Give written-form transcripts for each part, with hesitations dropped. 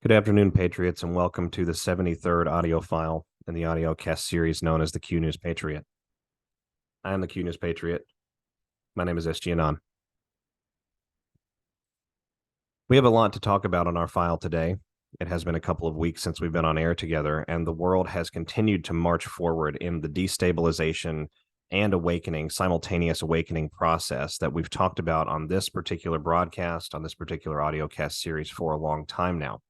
Good afternoon, Patriots, and welcome to the 73rd audio file in the audio cast series known as the Q News Patriot. I am the Q News Patriot. My name is SG Anon. We have a lot to talk about on our file today. It has been a couple of weeks since we've been on air together, and the world has continued to march forward in the destabilization and simultaneous awakening process that we've talked about on this particular broadcast, on this particular audio cast series for a long time now.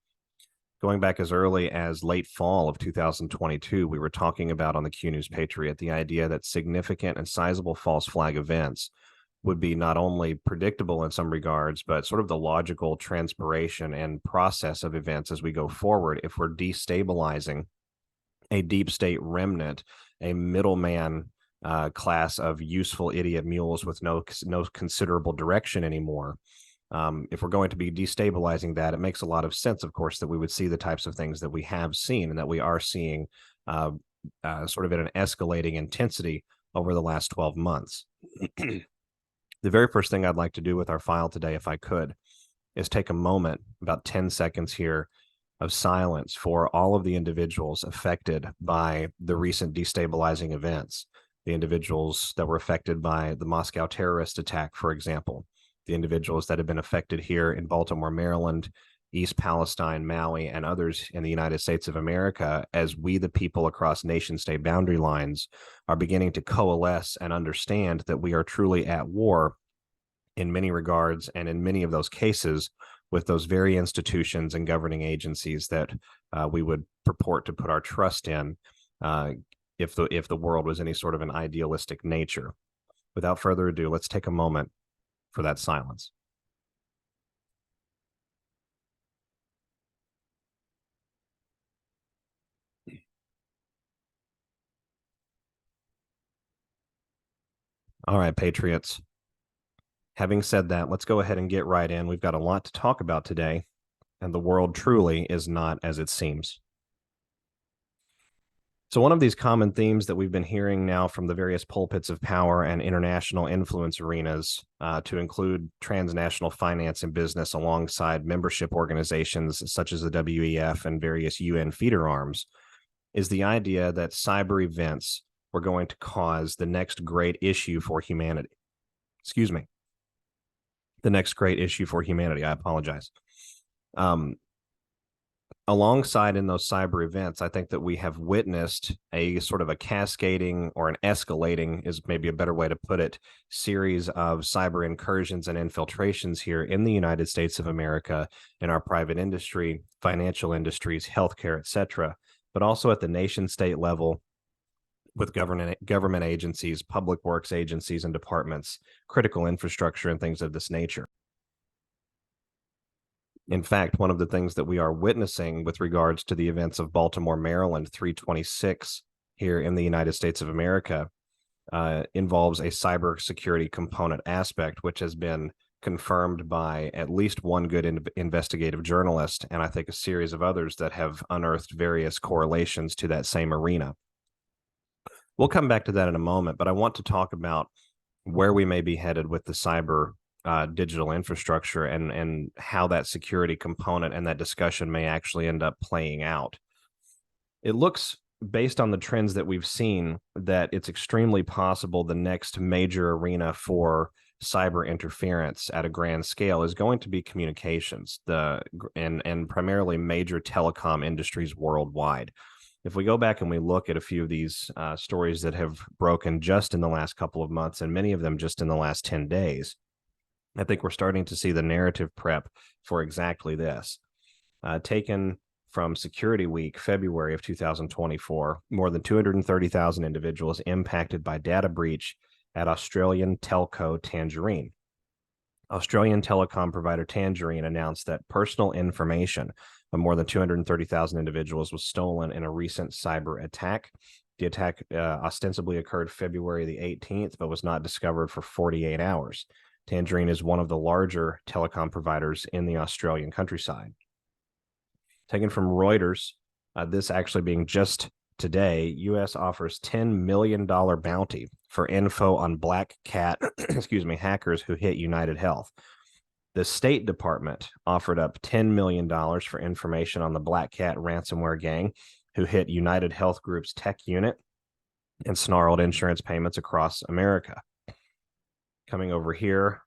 Going back as early as late fall of 2022, we were talking about on the Q News Patriot the idea that significant and sizable false flag events would be not only predictable in some regards, but sort of the logical transpiration and process of events as we go forward if we're destabilizing a deep state remnant, a middleman class of useful idiot mules with no considerable direction anymore. If we're going to be destabilizing that, it makes a lot of sense, of course, that we would see the types of things that we have seen and that we are seeing sort of at an escalating intensity over the last 12 months. The very first thing I'd like to do with our file today, if I could, is take a moment, about 10 seconds here, of silence for all of the individuals affected by the recent destabilizing events, the individuals that were affected by the Moscow terrorist attack, for example, the individuals that have been affected here in Baltimore, Maryland, East Palestine, Maui, and others in the United States of America, as we, the people across nation-state boundary lines, are beginning to coalesce and understand that we are truly at war in many regards, and in many of those cases, with those very institutions and governing agencies that we would purport to put our trust in if the world was any sort of an idealistic nature. Without further ado, let's take a moment for that silence. All right, Patriots. Having said that, let's go ahead and get right in. We've got a lot to talk about today, and the world truly is not as it seems. So one of these common themes that we've been hearing now from the various pulpits of power and international influence arenas, to include transnational finance and business alongside membership organizations such as the WEF and various UN feeder arms, is the idea that cyber events were going to cause the next great issue for humanity. Excuse me. The next great issue for humanity. I apologize. Alongside in those cyber events, I think that we have witnessed a sort of a cascading, or an escalating is maybe a better way to put it, series of cyber incursions and infiltrations here in the United States of America, in our private industry, financial industries, healthcare, etc., but also at the nation state level with government agencies, public works agencies and departments, critical infrastructure, and things of this nature. In fact, one of the things that we are witnessing with regards to the events of Baltimore, Maryland, 326 here in the United States of America involves a cybersecurity component aspect, which has been confirmed by at least one good investigative journalist, and I think a series of others that have unearthed various correlations to that same arena. We'll come back to that in a moment, but I want to talk about where we may be headed with the cyber digital infrastructure and how that security component and that discussion may actually end up playing out. It looks, based on the trends that we've seen, that it's extremely possible the next major arena for cyber interference at a grand scale is going to be communications, and primarily major telecom industries worldwide. If we go back and we look at a few of these stories that have broken just in the last couple of months, and many of them just in the last 10 days, I think we're starting to see the narrative prep for exactly this. Taken from Security Week, February of 2024, more than 230,000 individuals impacted by data breach at Australian telco Tangerine. Australian telecom provider Tangerine announced that personal information of more than 230,000 individuals was stolen in a recent cyber attack. The attack ostensibly occurred February the 18th, but was not discovered for 48 hours. Tangerine is one of the larger telecom providers in the Australian countryside. Taken from Reuters, this actually being just today, U.S. offers $10 million bounty for info on black cat, hackers who hit United Health. The State Department offered up $10 million for information on the Black Cat ransomware gang who hit United Health Group's tech unit and snarled insurance payments across America. Coming over here,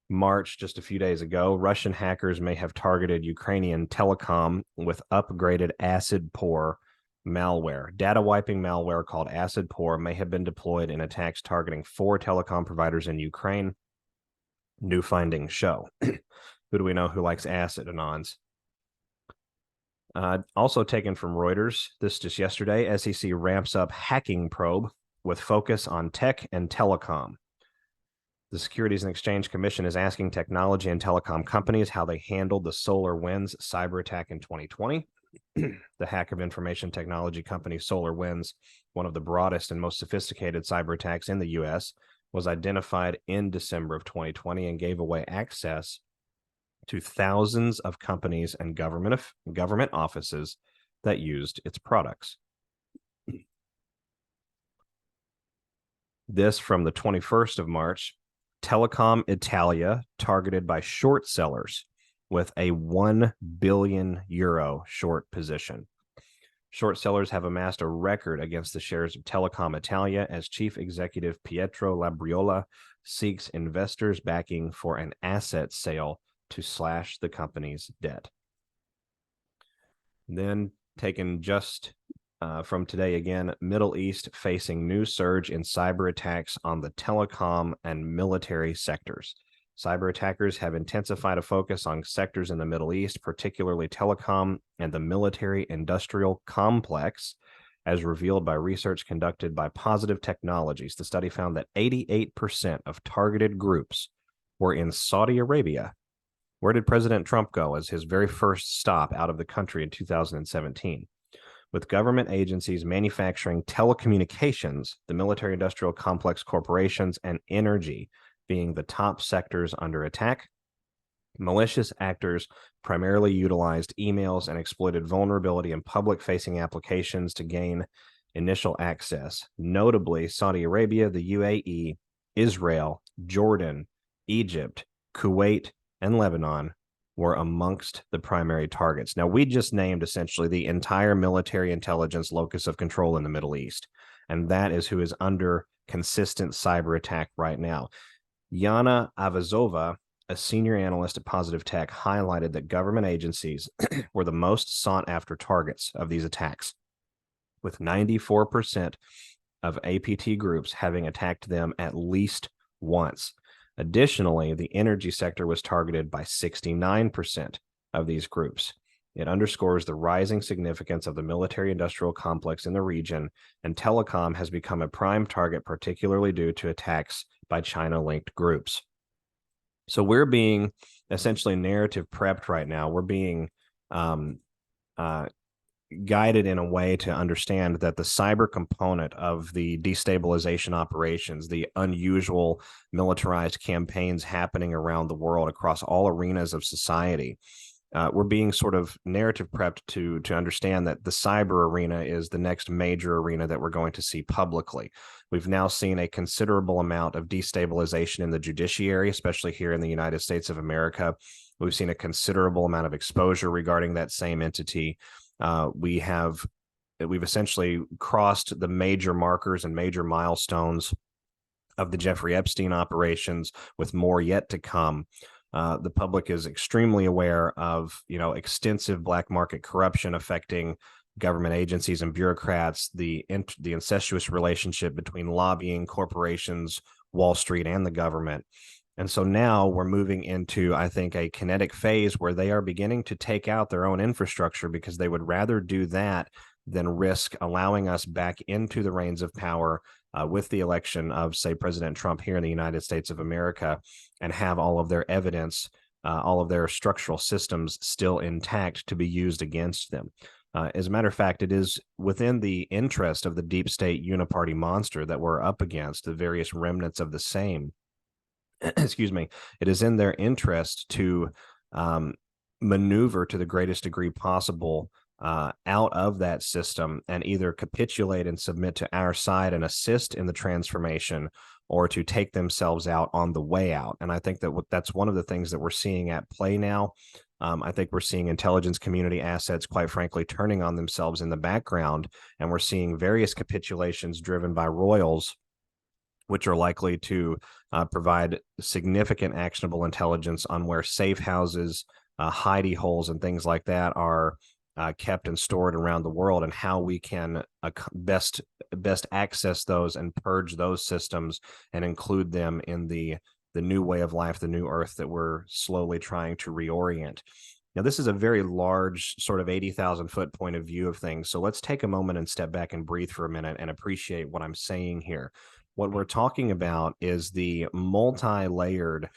March, just a few days ago, Russian hackers may have targeted Ukrainian telecom with upgraded acid pour malware. Data wiping malware called acid pour may have been deployed in attacks targeting 4 telecom providers in Ukraine. New findings show. Who do we know who likes acid, Anons? Also taken from Reuters, this just yesterday, SEC ramps up hacking probe with focus on tech and telecom. The Securities and Exchange Commission is asking technology and telecom companies how they handled the SolarWinds cyber attack in 2020. The hack of information technology company SolarWinds, one of the broadest and most sophisticated cyber attacks in the U.S., was identified in December of 2020 and gave away access to thousands of companies and government offices that used its products. This from the 21st of March, Telecom Italia targeted by short sellers with a 1 billion euro short position. Short sellers have amassed a record against the shares of Telecom Italia as chief executive Pietro Labriola seeks investors' backing for an asset sale to slash the company's debt. Then taken just from today again, Middle East facing new surge in cyber attacks on the telecom and military sectors. Cyber attackers have intensified a focus on sectors in the Middle East, particularly telecom and the military-industrial complex, as revealed by research conducted by Positive Technologies. The study found that 88% of targeted groups were in Saudi Arabia. Where did President Trump go as his very first stop out of the country in 2017? With government agencies manufacturing telecommunications, the military-industrial complex corporations, and energy being the top sectors under attack, malicious actors primarily utilized emails and exploited vulnerability in public-facing applications to gain initial access. Notably, Saudi Arabia, the UAE, Israel, Jordan, Egypt, Kuwait, and Lebanon were amongst the primary targets. Now, we just named essentially the entire military intelligence locus of control in the Middle East, and that is who is under consistent cyber attack right now. Yana Avazova, a senior analyst at Positive Tech, highlighted that government agencies were the most sought-after targets of these attacks, with 94% of APT groups having attacked them at least once. Additionally, the energy sector was targeted by 69% of these groups. It underscores the rising significance of the military-industrial complex in the region, and telecom has become a prime target, particularly due to attacks by China-linked groups. So we're being essentially narrative prepped right now. We're being guided in a way to understand that the cyber component of the destabilization operations, the unusual militarized campaigns happening around the world across all arenas of society, we're being sort of narrative prepped to understand that the cyber arena is the next major arena that we're going to see publicly. We've now seen a considerable amount of destabilization in the judiciary, especially here in the United States of America. We've seen a considerable amount of exposure regarding that same entity. We've essentially crossed the major markers and major milestones of the Jeffrey Epstein operations, with more yet to come. The public is extremely aware of, extensive black market corruption affecting government agencies and bureaucrats, the incestuous relationship between lobbying, corporations, Wall Street, and the government. And so now we're moving into, I think, a kinetic phase where they are beginning to take out their own infrastructure because they would rather do that than risk allowing us back into the reins of power with the election of, say, President Trump here in the United States of America, and have all of their evidence, all of their structural systems still intact to be used against them. As a matter of fact, it is within the interest of the deep state uniparty monster that we're up against, the various remnants of the same. Excuse me, it is in their interest to maneuver to the greatest degree possible out of that system and either capitulate and submit to our side and assist in the transformation, or to take themselves out on the way out. And I think that that's one of the things that we're seeing at play now. I think we're seeing intelligence community assets, quite frankly, turning on themselves in the background, and we're seeing various capitulations driven by royals, which are likely to provide significant actionable intelligence on where safe houses, hidey holes, and things like that are kept and stored around the world, and how we can best access those and purge those systems and include them in the new way of life, the new earth that we're slowly trying to reorient. Now, this is a very large, sort of 80,000 foot point of view of things. So let's take a moment and step back and breathe for a minute and appreciate what I'm saying here. What we're talking about is the multi-layered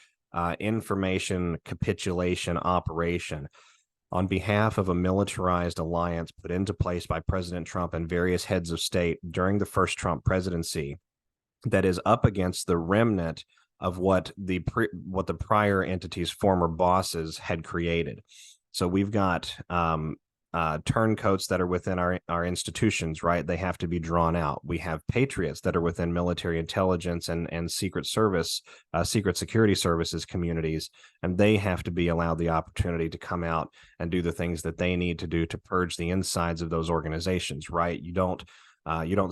information capitulation operation on behalf of a militarized alliance put into place by President Trump and various heads of state during the first Trump presidency, that is up against the remnant of what the prior entity's former bosses had created. So we've got turncoats that are within our institutions, right? They have to be drawn out. We have patriots that are within military intelligence and secret service, secret security services communities, and they have to be allowed the opportunity to come out and do the things that they need to do to purge the insides of those organizations, right? You don't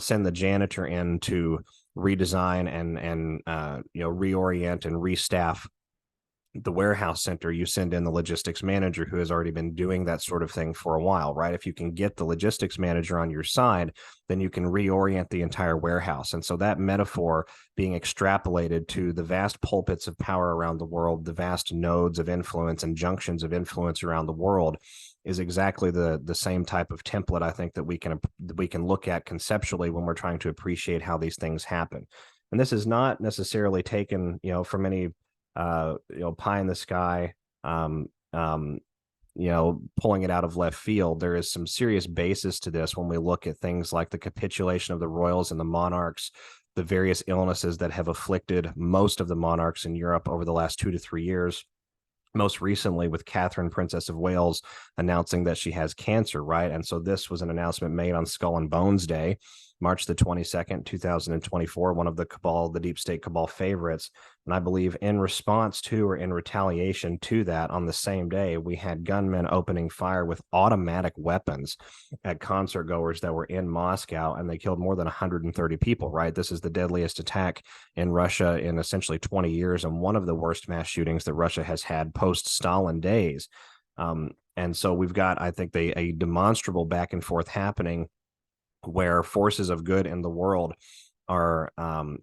send the janitor in to redesign and reorient and restaff the warehouse center. You send in the logistics manager who has already been doing that sort of thing for a while, right? If you can get the logistics manager on your side, then you can reorient the entire warehouse. And so that metaphor being extrapolated to the vast pulpits of power around the world, the vast nodes of influence and junctions of influence around the world, is exactly the same type of template I think that we can look at conceptually when we're trying to appreciate how these things happen. And this is not necessarily taken, from any pie in the sky, pulling it out of left field. There is some serious basis to this when we look at things like the capitulation of the royals and the monarchs, the various illnesses that have afflicted most of the monarchs in Europe over the last 2 to 3 years. Most recently with Catherine, Princess of Wales, announcing that she has cancer, right? And so this was an announcement made on Skull and Bones Day, March the 22nd, 2024, one of the deep state cabal favorites. And I believe in response to or in retaliation to that, on the same day, we had gunmen opening fire with automatic weapons at concert goers that were in Moscow, and they killed more than 130 people, right? This is the deadliest attack in Russia in essentially 20 years, and one of the worst mass shootings that Russia has had post-Stalin days. And so we've got, I think, a demonstrable back and forth happening where forces of good in the world are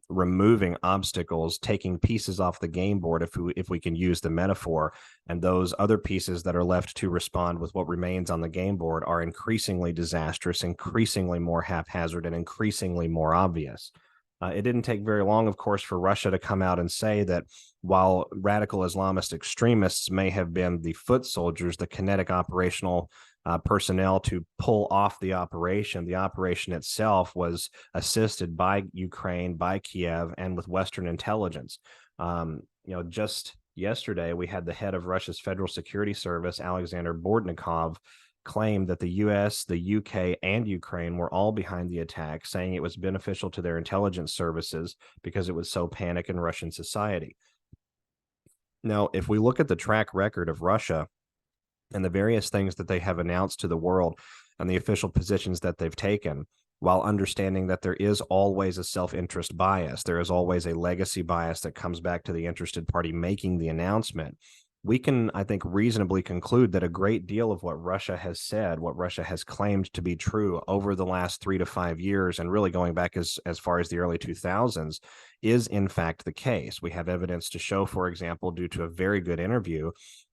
removing obstacles, taking pieces off the game board, if we can use the metaphor, and those other pieces that are left to respond with what remains on the game board are increasingly disastrous, increasingly more haphazard, and increasingly more obvious. It didn't take very long, of course, for Russia to come out and say that while radical Islamist extremists may have been the foot soldiers, the kinetic operational personnel to pull off the operation itself was assisted by Ukraine, by Kiev, and with Western intelligence. Just yesterday, we had the head of Russia's Federal Security Service, Alexander Bortnikov, claimed that the US, the UK, and Ukraine were all behind the attack, saying it was beneficial to their intelligence services because it would sow panic in Russian society. Now, if we look at the track record of Russia and the various things that they have announced to the world and the official positions that they've taken, while understanding that there is always a self-interest bias, there is always a legacy bias that comes back to the interested party making the announcement, we can, I think, reasonably conclude that a great deal of what Russia has said, what Russia has claimed to be true over the last 3 to 5 years, and really going back as far as the early 2000s, is in fact the case. We have evidence to show, for example, due to a very good interview,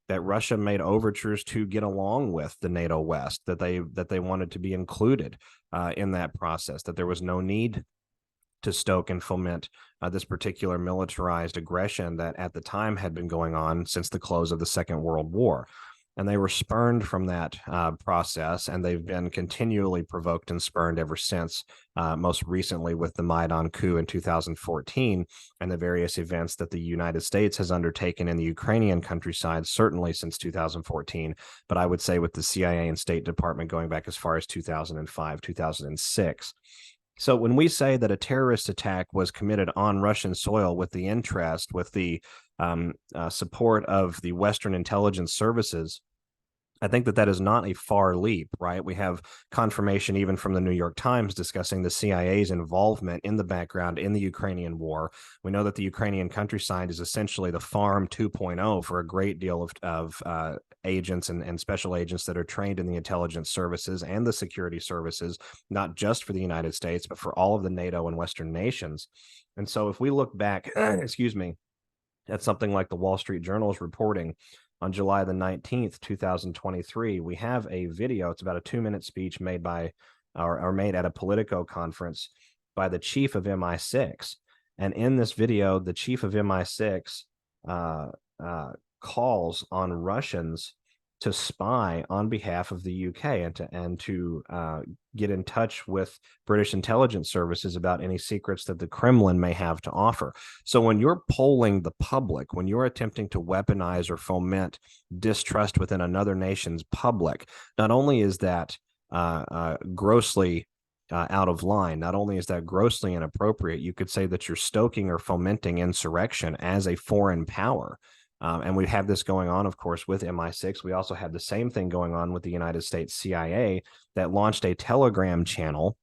that Russia made overtures to get along with the NATO West, that they wanted to be included in that process, that there was no need to stoke and foment this particular militarized aggression that at the time had been going on since the close of the Second World War. And they were spurned from that process, and they've been continually provoked and spurned ever since, most recently with the Maidan coup in 2014 and the various events that the United States has undertaken in the Ukrainian countryside, certainly since 2014, but I would say with the CIA and State Department going back as far as 2005, 2006. So when we say that a terrorist attack was committed on Russian soil with the interest, with the support of the Western intelligence services, I think that that is not a far leap, right? We have confirmation even from the New York Times discussing the CIA's involvement in the background in the Ukrainian war. We know that the Ukrainian countryside is essentially the farm 2.0 for a great deal of agents and special agents that are trained in the intelligence services and the security services, not just for the United States, but for all of the NATO and Western nations. And so if we look back, excuse me, at something like the Wall Street Journal's reporting on July the 19th, 2023, we have a video. It's about a 2-minute speech made by or made at a Politico conference by the chief of MI6. And in this video, the chief of MI6 calls on Russians to spy on behalf of the UK and to get in touch with British intelligence services about any secrets that the Kremlin may have to offer. So when you're polling the public, when you're attempting to weaponize or foment distrust within another nation's public, not only is that grossly out of line, not only is that grossly inappropriate, you could say that you're stoking or fomenting insurrection as a foreign power. And we have this going on, of course, with MI6. We also have the same thing going on with the United States CIA that launched a Telegram channel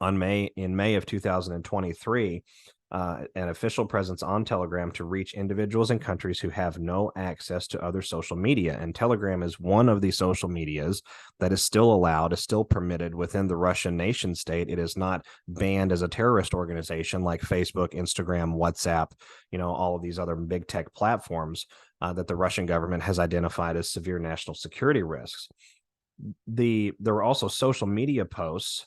in May of 2023, an official presence on Telegram to reach individuals in countries who have no access to other social media. And Telegram is one of the social medias that is still allowed, is still permitted within the Russian nation state. It is not banned as a terrorist organization like Facebook, Instagram, WhatsApp, all of these other big tech platforms that the Russian government has identified as severe national security risks. There were also social media posts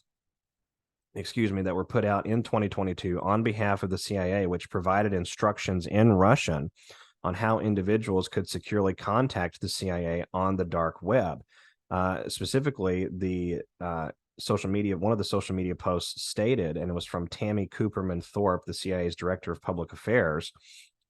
that were put out in 2022 on behalf of the CIA, which provided instructions in Russian on how individuals could securely contact the CIA on the dark web. Specifically, the one of the social media posts stated, and it was from Tammy Cooperman Thorpe, the CIA's director of public affairs,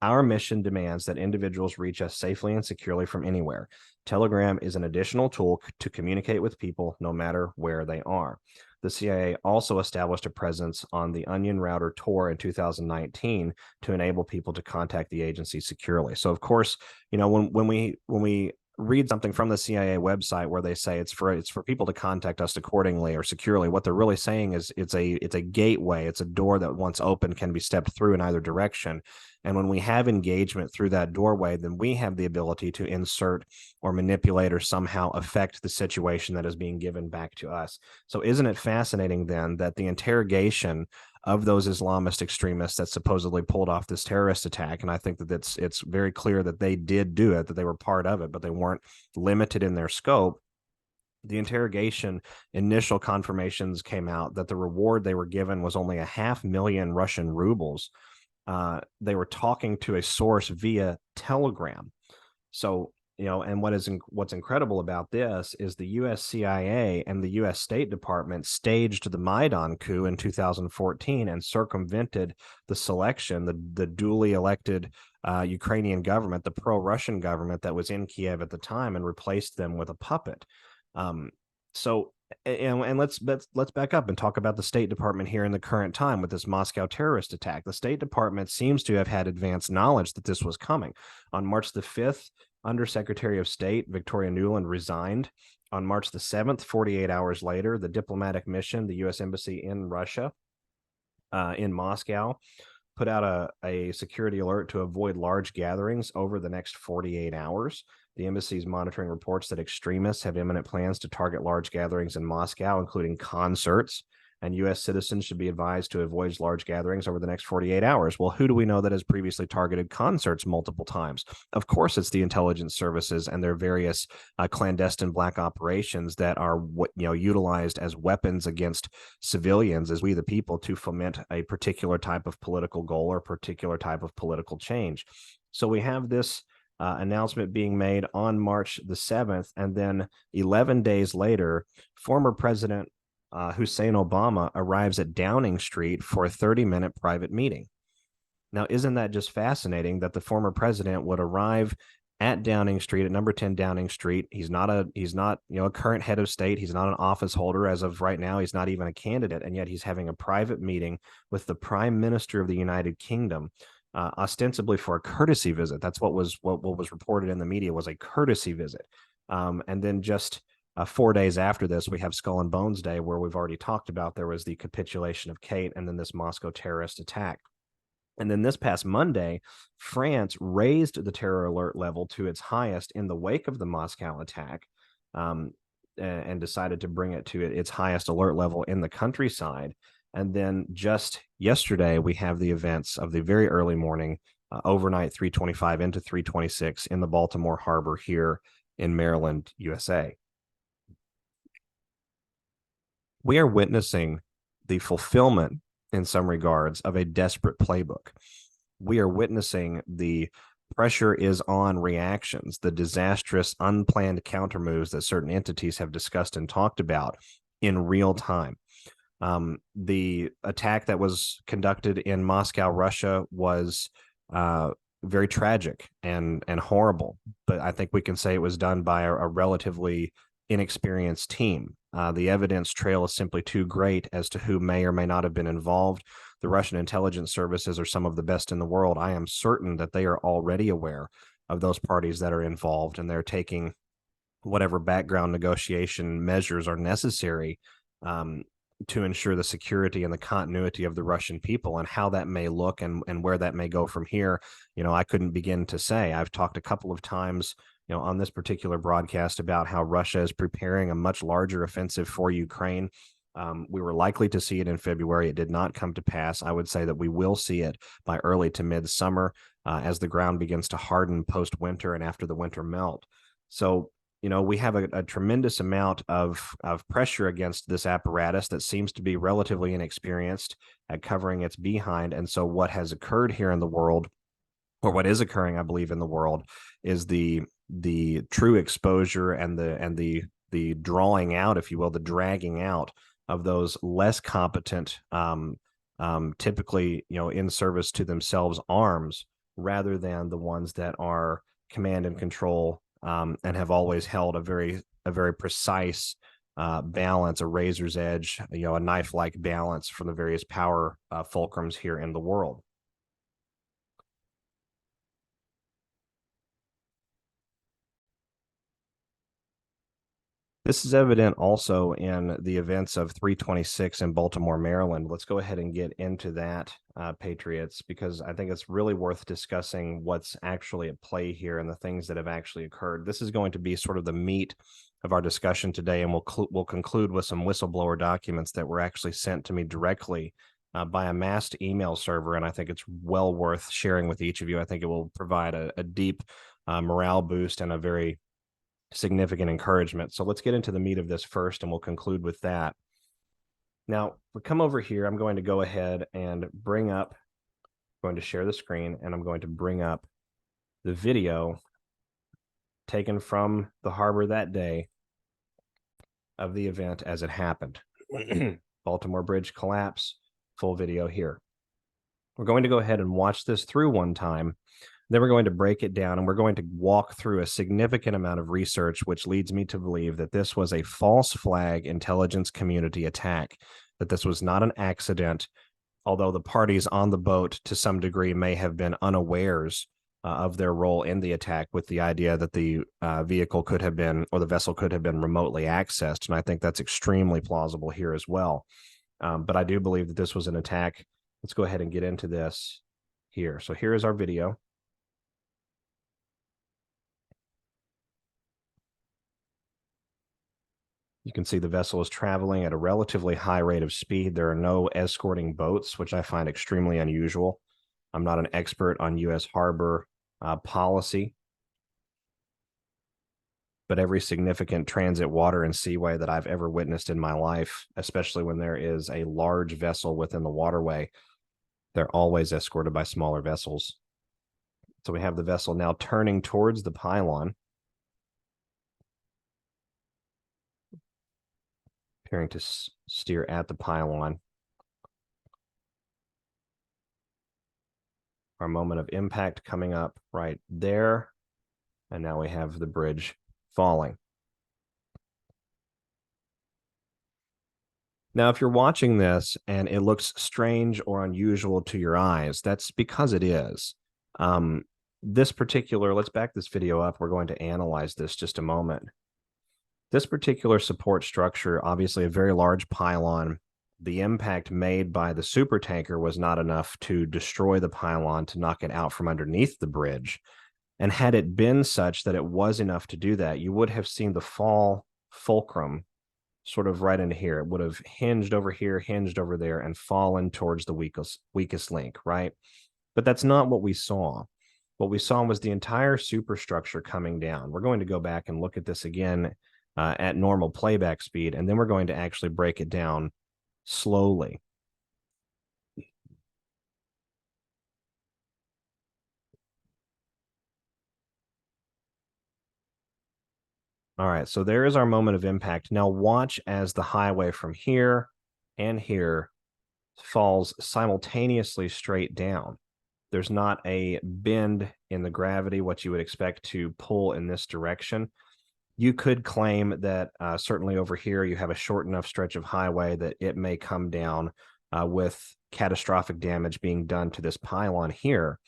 "Our mission demands that individuals reach us safely and securely from anywhere. Telegram is an additional tool to communicate with people no matter where they are." The CIA also established a presence on the Onion Router Tor in 2019 to enable people to contact the agency securely. So, of course, when we read something from the CIA website where they say it's for people to contact us accordingly or securely, what they're really saying is it's a gateway, it's a door that once open can be stepped through in either direction. And when we have engagement through that doorway, then we have the ability to insert or manipulate or somehow affect the situation that is being given back to us. So isn't it fascinating then that the interrogation of those Islamist extremists that supposedly pulled off this terrorist attack, and I think that it's very clear that they did do it, that they were part of it, but they weren't limited in their scope. The interrogation initial confirmations came out that the reward they were given was only 500,000 Russian rubles. They were talking to a source via Telegram. So, and what's incredible about this is the U.S. CIA and the U.S. State Department staged the Maidan coup in 2014 and circumvented the selection, the duly elected Ukrainian government, the pro-Russian government that was in Kiev at the time, and replaced them with a puppet. And let's back up and talk about the State Department here in the current time with this Moscow terrorist attack. The State Department seems to have had advanced knowledge that this was coming. On March the 5th, Undersecretary of State Victoria Nuland resigned. On March the 7th, 48 hours later, the diplomatic mission, the U.S. Embassy in Russia, in Moscow, put out a security alert to avoid large gatherings over the next 48 hours. The embassy is monitoring reports that extremists have imminent plans to target large gatherings in Moscow, including concerts, and U.S. citizens should be advised to avoid large gatherings over the next 48 hours. Well, who do we know that has previously targeted concerts multiple times? Of course, it's the intelligence services and their various clandestine black operations that are utilized as weapons against civilians, as we the people, to foment a particular type of political goal or particular type of political change. So we have this announcement being made on March the 7th, and then 11 days later, former President Hussein Obama arrives at Downing Street for a 30-minute private meeting. Now, isn't that just fascinating that the former president would arrive at Downing Street, at number 10 Downing Street. He's not a current head of state. He's not an office holder as of right now. He's not even a candidate, and yet he's having a private meeting with the Prime Minister of the United Kingdom, ostensibly for a courtesy visit. That's what was reported in the media, was a courtesy visit. And then just 4 days after this, we have Skull and Bones Day, where we've already talked about there was the capitulation of Kate, and then this Moscow terrorist attack. And then this past Monday, France raised the terror alert level to its highest in the wake of the Moscow attack, and decided to bring it to its highest alert level in the countryside. And then just yesterday, we have the events of the very early morning, overnight 325 into 326 in the Baltimore harbor here in Maryland, USA. We are witnessing the fulfillment, in some regards, of a desperate playbook. We are witnessing the pressure is on reactions, the disastrous, unplanned counter moves that certain entities have discussed and talked about in real time. The attack that was conducted in Moscow, Russia, was very tragic and horrible, but I think we can say it was done by a relatively inexperienced team. The evidence trail is simply too great as to who may or may not have been involved. The Russian intelligence services are some of the best in the world. I am certain that they are already aware of those parties that are involved, and they're taking whatever background negotiation measures are necessary to ensure the security and the continuity of the Russian people. And how that may look and where that may go from here, I couldn't begin to say. I've talked a couple of times on this particular broadcast about how Russia is preparing a much larger offensive for Ukraine. We were likely to see it in February. It did not come to pass. I would say that we will see it by early to mid-summer as the ground begins to harden post-winter and after the winter melt. So, we have a tremendous amount of pressure against this apparatus that seems to be relatively inexperienced at covering its behind. And so what has occurred here in the world, or what is occurring, I believe, in the world, is the true exposure and the drawing out, if you will, the dragging out of those less competent, typically, in service to themselves, arms, rather than the ones that are command and control, and have always held a very precise balance, a razor's edge, a knife-like balance from the various power fulcrums here in the world. This is evident also in the events of 326 in Baltimore, Maryland. Let's go ahead and get into that, Patriots, because I think it's really worth discussing what's actually at play here and the things that have actually occurred. This is going to be sort of the meat of our discussion today, and we'll conclude with some whistleblower documents that were actually sent to me directly by a masked email server, and I think it's well worth sharing with each of you. I think it will provide a deep morale boost and a very significant encouragement. So let's get into the meat of this first, and we'll conclude with that. Now, we come over here. I'm going to go ahead and I'm going to share the screen, and I'm going to bring up the video taken from the harbor that day of the event as it happened. Baltimore Bridge collapse, full video here. We're going to go ahead and watch this through one time. Then we're going to break it down, and we're going to walk through a significant amount of research, which leads me to believe that this was a false flag intelligence community attack, that this was not an accident, although the parties on the boat to some degree may have been unawares of their role in the attack, with the idea that the vehicle could have been, or the vessel could have been, remotely accessed. And I think that's extremely plausible here as well. But I do believe that this was an attack. Let's go ahead and get into this here. So here is our video. You can see the vessel is traveling at a relatively high rate of speed. There are no escorting boats, which I find extremely unusual. I'm not an expert on U.S. harbor policy, but every significant transit water and seaway that I've ever witnessed in my life, especially when there is a large vessel within the waterway, they're always escorted by smaller vessels. So we have the vessel now turning towards the pylon, appearing to steer at the pylon. Our moment of impact coming up right there. And now we have the bridge falling. Now, if you're watching this and it looks strange or unusual to your eyes, that's because it is. This particular, let's back this video up. We're going to analyze this just a moment. This particular support structure, obviously a very large pylon. The impact made by the supertanker was not enough to destroy the pylon, to knock it out from underneath the bridge. And had it been such that it was enough to do that, you would have seen the fall fulcrum sort of right into here. It would have hinged over here, hinged over there, and fallen towards the weakest link, right? But that's not what we saw. What we saw was the entire superstructure coming down. We're going to go back and look at this again at normal playback speed, and then we're going to actually break it down slowly. All right, so there is our moment of impact. Now watch as the highway from here and here falls simultaneously straight down. There's not a bend in the gravity, what you would expect to pull in this direction. You could claim that certainly over here you have a short enough stretch of highway that it may come down with catastrophic damage being done to this pylon here.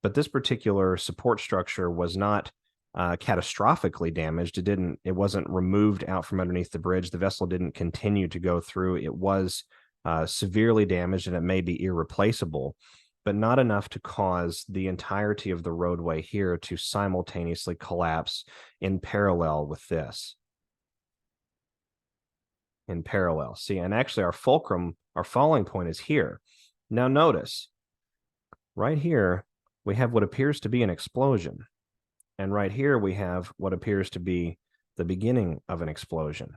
But this particular support structure was not catastrophically damaged. It wasn't removed out from underneath the bridge. The vessel didn't continue to go through. It was severely damaged, and it may be irreplaceable, but not enough to cause the entirety of the roadway here to simultaneously collapse in parallel with this. In parallel. See, and actually our fulcrum, our falling point is here. Now notice, right here, we have what appears to be an explosion. And right here, we have what appears to be the beginning of an explosion.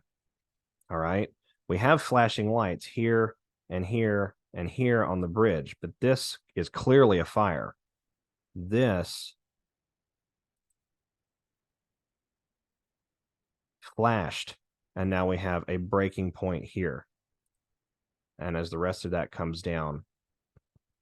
All right. We have flashing lights here and here and here on the bridge, but this is clearly a fire. This flashed, and now we have a breaking point here. And as the rest of that comes down,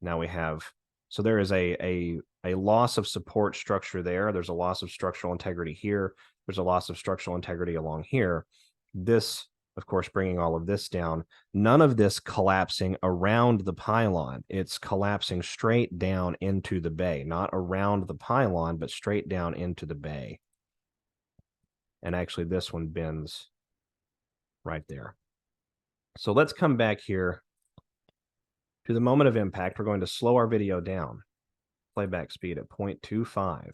now we have, so there is a loss of support structure there. There's a loss of structural integrity here. There's a loss of structural integrity along here. This, of course, bringing all of this down. None of this collapsing around the pylon. It's collapsing straight down into the bay, not around the pylon, but straight down into the bay. And actually, this one bends right there. So let's come back here to the moment of impact. We're going to slow our video down. Playback speed at 0.25.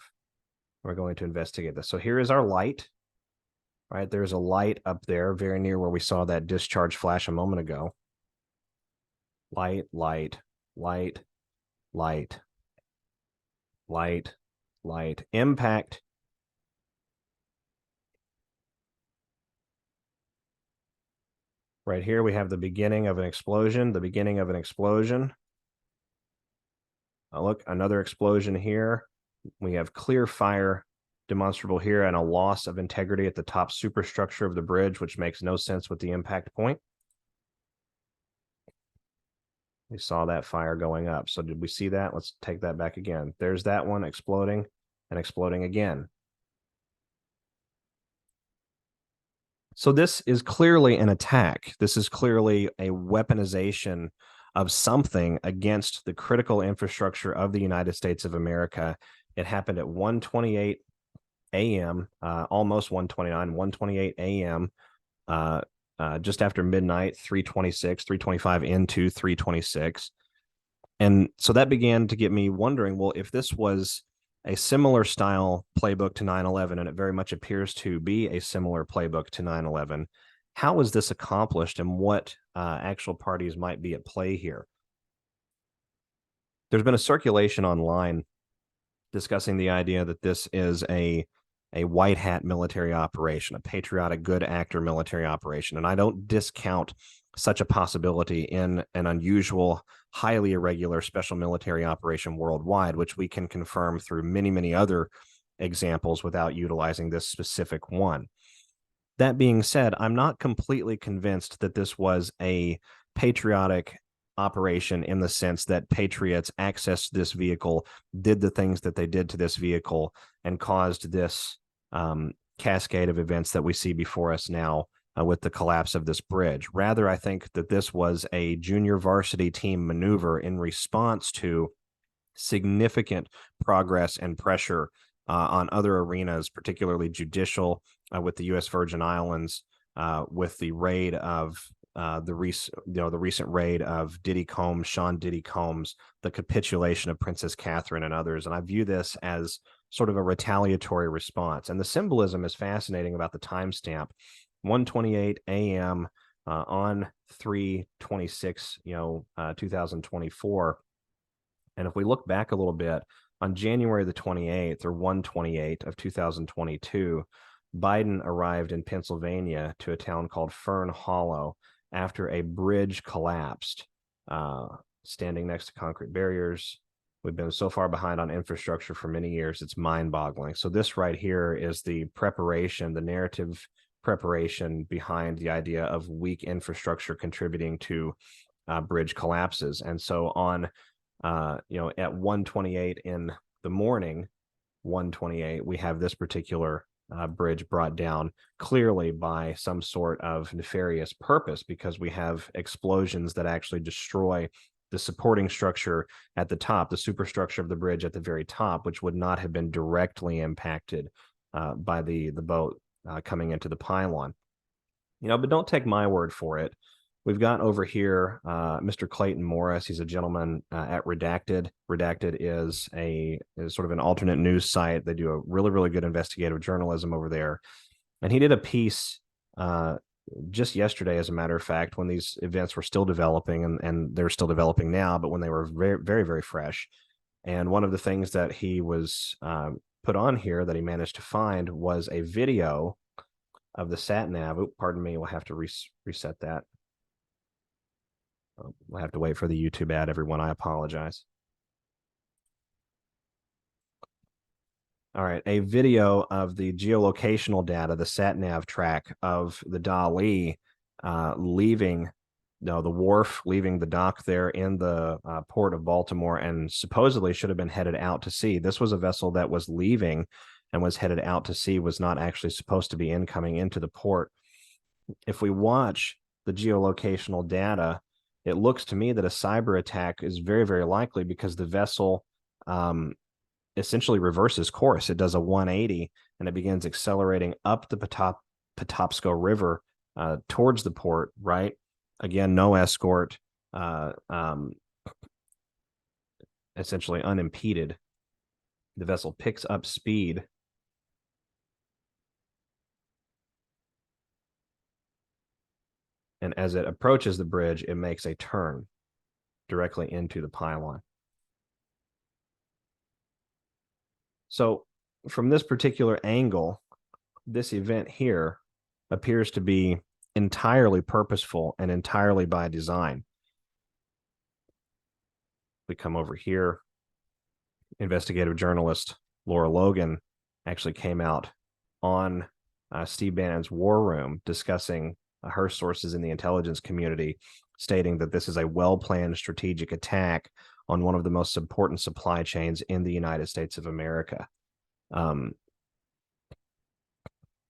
We're going to investigate this. So here is our light. Right, there's a light up there very near where we saw that discharge flash a moment ago. Light, light, light, light, light, light, impact. Right here, we have the beginning of an explosion, the beginning of an explosion. Look, another explosion here. We have clear fire demonstrable here and a loss of integrity at the top superstructure of the bridge, which makes no sense with the impact point. We saw that fire going up. So did we see that? Let's take that back again. There's that one exploding and exploding again. So this is clearly an attack. This is clearly a weaponization of something against the critical infrastructure of the United States of America. It happened at 1:28 a.m., almost 1:29, 1:28 a.m., just after midnight, 3:26, 3:25 into 3:26. And so that began to get me wondering, well, if this was a similar style playbook to 9/11, and it very much appears to be a similar playbook to 9/11, how was this accomplished, and what actual parties might be at play here? There's been a circulation online discussing the idea that this is a white hat military operation, a patriotic good actor military operation. And I don't discount such a possibility in an unusual, highly irregular special military operation worldwide, which we can confirm through many, many other examples without utilizing this specific one. That being said, I'm not completely convinced that this was a patriotic operation in the sense that Patriots accessed this vehicle, did the things that they did to this vehicle, and caused this cascade of events that we see before us now with the collapse of this bridge. Rather, I think that this was a junior varsity team maneuver in response to significant progress and pressure on other arenas, particularly judicial, with the U.S. Virgin Islands, with the raid of the recent raid of Sean Diddy Combs, the capitulation of Princess Catherine and others. And I view this as sort of a retaliatory response. And the symbolism is fascinating about the timestamp, 1:28 a.m. On 3/26, 2024. And if we look back a little bit, on January the 28th, or 1/28 of 2022, Biden arrived in Pennsylvania to a town called Fern Hollow after a bridge collapsed, standing next to concrete barriers. We've been so far behind on infrastructure for many years, it's mind-boggling. So this right here is the preparation, the narrative preparation behind the idea of weak infrastructure contributing to bridge collapses. And so on at 1:28 in the morning, 1:28, we have this particular bridge brought down clearly by some sort of nefarious purpose, because we have explosions that actually destroy the supporting structure at the top, the superstructure of the bridge at the very top, which would not have been directly impacted by the boat coming into the pylon. But don't take my word for it. We've got over here Mr. Clayton Morris. He's a gentleman at Redacted. Redacted is sort of an alternate news site. They do a really, really good investigative journalism over there. And he did a piece just yesterday, as a matter of fact, when these events were still developing, and they're still developing now, but when they were very, very, very fresh. And one of the things that he was put on here that he managed to find was a video of the sat nav. Oh, pardon me, we'll have to reset that. We'll have to wait for the YouTube ad, everyone. I apologize. All right, a video of the geolocational data, the sat-nav track of the Dali leaving the wharf, leaving the dock there in the port of Baltimore, and supposedly should have been headed out to sea. This was a vessel that was leaving and was headed out to sea, was not actually supposed to be incoming into the port. If we watch the geolocational data, it looks to me that a cyber attack is very, very likely, because the vessel essentially reverses course. It does a 180 and it begins accelerating up the Patapsco River towards the port, right? Again, no escort, essentially unimpeded. The vessel picks up speed. And as it approaches the bridge, it makes a turn directly into the pylon. So from this particular angle, this event here appears to be entirely purposeful and entirely by design. We come over here. Investigative journalist Laura Logan actually came out on Steve Bannon's War Room discussing her sources in the intelligence community, stating that this is a well-planned strategic attack on one of the most important supply chains in the United States of America. The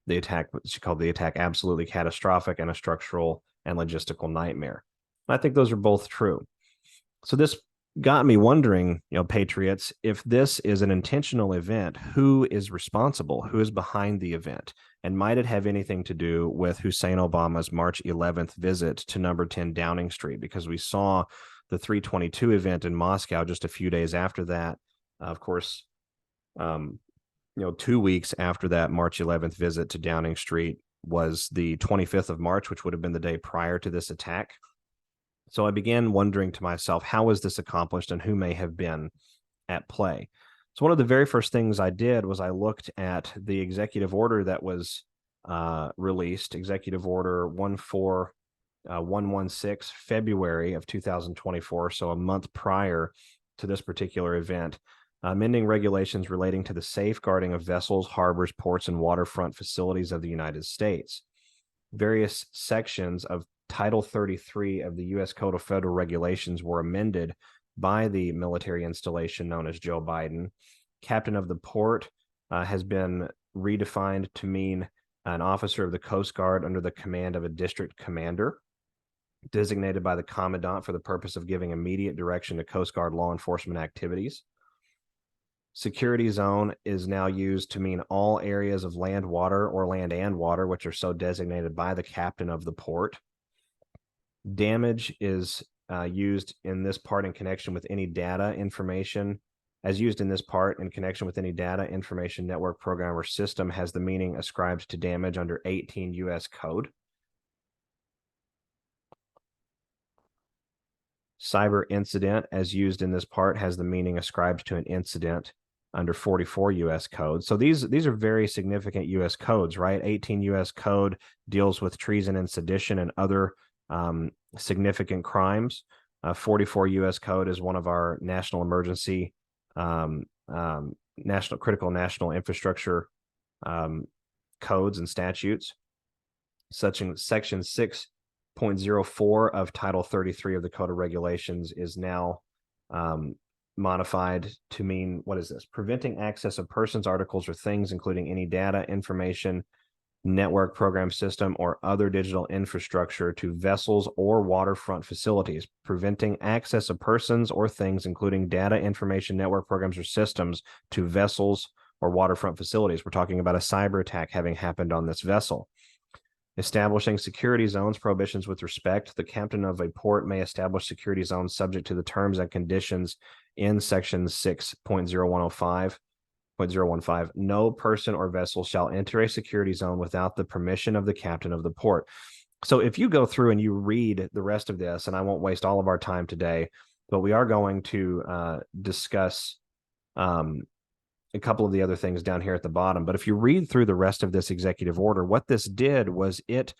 attack, she called the attack absolutely catastrophic and a structural and logistical nightmare. I think those are both true. So this got me wondering, Patriots, if this is an intentional event, who is responsible? Who is behind the event? And might it have anything to do with Hussein Obama's March 11th visit to number 10 Downing Street? Because we saw the 322 event in Moscow just a few days after that. Of course, 2 weeks after that March 11th visit to Downing Street was the 25th of March, which would have been the day prior to this attack. So I began wondering to myself, how was this accomplished and who may have been at play? So one of the very first things I did was I looked at the executive order that was released, Executive Order 14116, February of 2024, so a month prior to this particular event, amending regulations relating to the safeguarding of vessels, harbors, ports, and waterfront facilities of the United States. Various sections of Title 33 of the U.S. Code of Federal Regulations were amended by the military installation known as Joe Biden. Captain of the port has been redefined to mean an officer of the Coast Guard under the command of a district commander, designated by the commandant for the purpose of giving immediate direction to Coast Guard law enforcement activities. Security zone is now used to mean all areas of land, water, or land and water, which are so designated by the captain of the port. Damage is used in this part in connection with any data information, as used in this part in connection with any data information network, program, or system has the meaning ascribed to damage under 18 U.S. Code. Cyber incident, as used in this part, has the meaning ascribed to an incident under 44 U.S. Code. So these are very significant U.S. codes, right? 18 U.S. Code deals with treason and sedition and other significant crimes. 44 U.S. Code is one of our national emergency, critical national infrastructure codes and statutes. Section 6.04 of Title 33 of the Code of Regulations is now modified to mean, what is this? Preventing access of persons, articles, or things, including any data, information, network, program, system, or other digital infrastructure to vessels or waterfront facilities. Preventing access of persons or things, including data, information, network, programs, or systems to vessels or waterfront facilities. We're talking about a cyber attack having happened on this vessel. Establishing security zones, prohibitions with respect. The captain of a port may establish security zones subject to the terms and conditions in section 6.0105. No person or vessel shall enter a security zone without the permission of the captain of the port. So if you go through and you read the rest of this, and I won't waste all of our time today, but we are going to discuss a couple of the other things down here at the bottom. But if you read through the rest of this executive order, what this did was it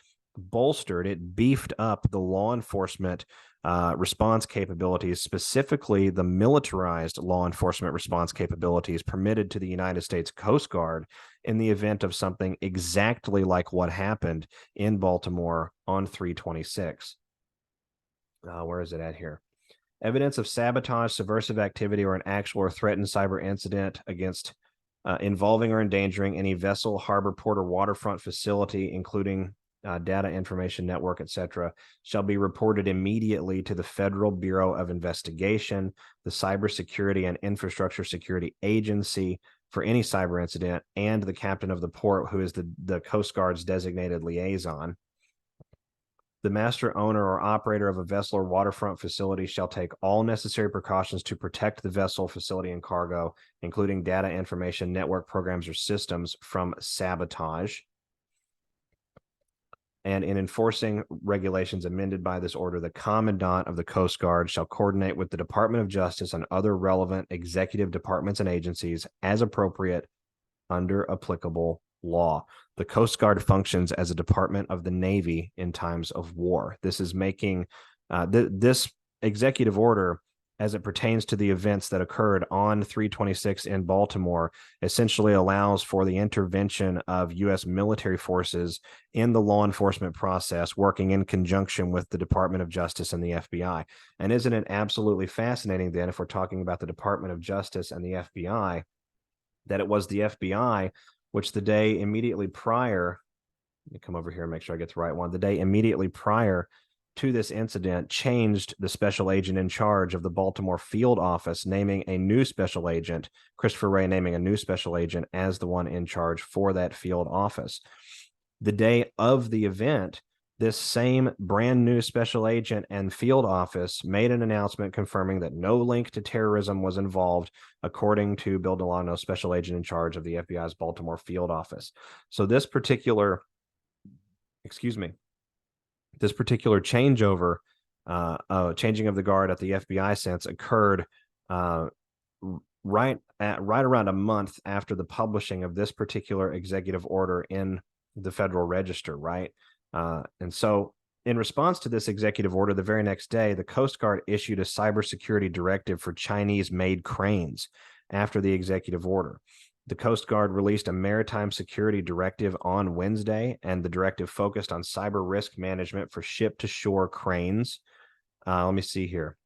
beefed up the law enforcement response capabilities, specifically the militarized law enforcement response capabilities permitted to the United States Coast Guard in the event of something exactly like what happened in Baltimore on 3/26. Where is it at here? Evidence of sabotage, subversive activity, or an actual or threatened cyber incident against involving or endangering any vessel, harbor, port, or waterfront facility, including data information network, etc., shall be reported immediately to the Federal Bureau of Investigation, the Cybersecurity and Infrastructure Security Agency for any cyber incident, and the captain of the port, who is the Coast Guard's designated liaison. The master, owner, or operator of a vessel or waterfront facility shall take all necessary precautions to protect the vessel, facility, and cargo, including data information, network, programs, or systems from sabotage. And in enforcing regulations amended by this order, the commandant of the Coast Guard shall coordinate with the Department of Justice and other relevant executive departments and agencies as appropriate under applicable law. The Coast Guard functions as a department of the Navy in times of war. This is making this executive order, as it pertains to the events that occurred on 3/26 in Baltimore, essentially allows for the intervention of U.S. military forces in the law enforcement process, working in conjunction with the Department of Justice and the FBI. And isn't it absolutely fascinating then, if we're talking about the Department of Justice and the FBI, that it was the FBI which the day immediately prior, let me come over here and make sure I get the right one, the day immediately prior to this incident changed the special agent in charge of the Baltimore field office, naming a new special agent, Christopher Wray naming a new special agent as the one in charge for that field office. The day of the event, this same brand new special agent and field office made an announcement confirming that no link to terrorism was involved, according to Bill Delano, special agent in charge of the FBI's Baltimore field office. So this particular changeover, changing of the guard at the FBI sense occurred right around a month after the publishing of this particular executive order in the Federal Register, right? And so in response to this executive order, the very next day, the Coast Guard issued a cybersecurity directive for Chinese-made cranes after the executive order. The Coast Guard released a maritime security directive on Wednesday, and the directive focused on cyber risk management for ship-to-shore cranes. Let me see here.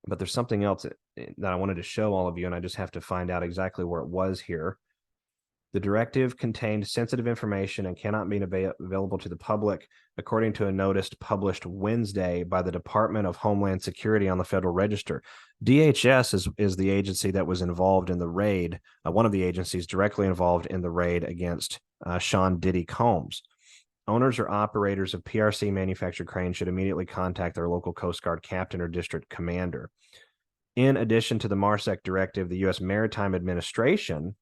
But there's something else that I wanted to show all of you, and I just have to find out exactly where it was here. The directive contained sensitive information and cannot be available to the public, according to a notice published Wednesday by the Department of Homeland Security on the Federal Register. DHS is the agency that was involved in the raid, one of the agencies directly involved in the raid against Sean Diddy Combs. Owners or operators of PRC manufactured cranes should immediately contact their local Coast Guard captain or district commander. In addition to the MARSEC directive, the U.S. Maritime Administration,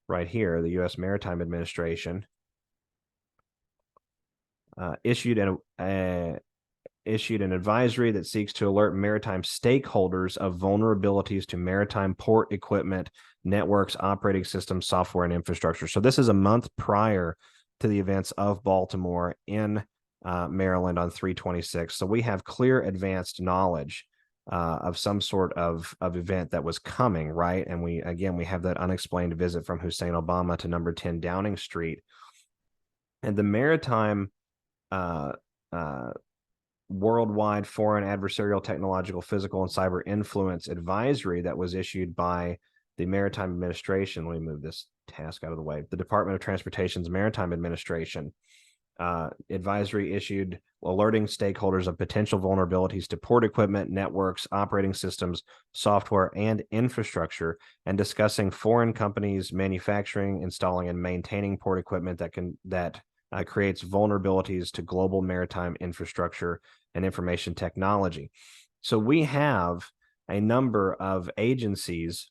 right here, the U.S. Maritime Administration issued an advisory that seeks to alert maritime stakeholders of vulnerabilities to maritime port equipment, networks, operating systems, software, and infrastructure. So this is a month prior to the events of Baltimore in Maryland on 3/26. So we have clear advanced knowledge of some sort of event that was coming, right? And we have that unexplained visit from Hussein Obama to number 10 Downing Street. And the Maritime Worldwide Foreign Adversarial Technological, Physical, and Cyber Influence Advisory that was issued by the Maritime Administration. Let me move this task out of the way. The Department of Transportation's Maritime Administration advisory issued alerting stakeholders of potential vulnerabilities to port equipment, networks, operating systems, software, and infrastructure, and discussing foreign companies manufacturing, installing, and maintaining port equipment that creates vulnerabilities to global maritime infrastructure and information technology. So we have a number of agencies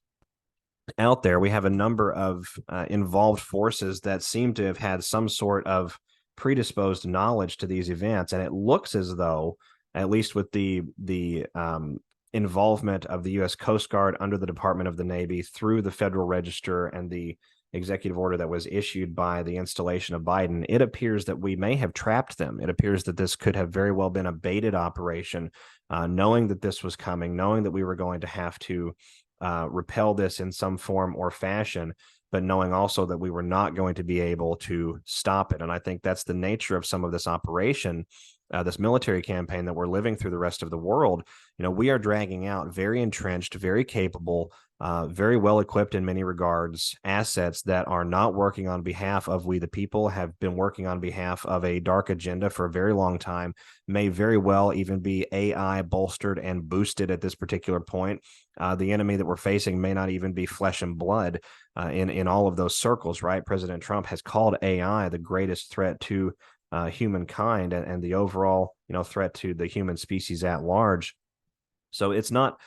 out there. We have a number of involved forces that seem to have had some sort of predisposed knowledge to these events, and it looks as though, at least with the involvement of the U.S. Coast Guard under the Department of the Navy through the Federal Register and the executive order that was issued by the installation of Biden, it appears that we may have trapped them. It appears that this could have very well been a baited operation, knowing that this was coming, knowing that we were going to have to repel this in some form or fashion, but knowing also that we were not going to be able to stop it. And I think that's the nature of some of this operation, this military campaign that we're living through the rest of the world. You know, we are dragging out very entrenched, very capable, very well equipped in many regards, assets that are not working on behalf of we the people, have been working on behalf of a dark agenda for a very long time, may very well even be AI bolstered and boosted at this particular point. The enemy that we're facing may not even be flesh and blood in all of those circles, right? President Trump has called AI the greatest threat to humankind and the overall, threat to the human species at large. So it's not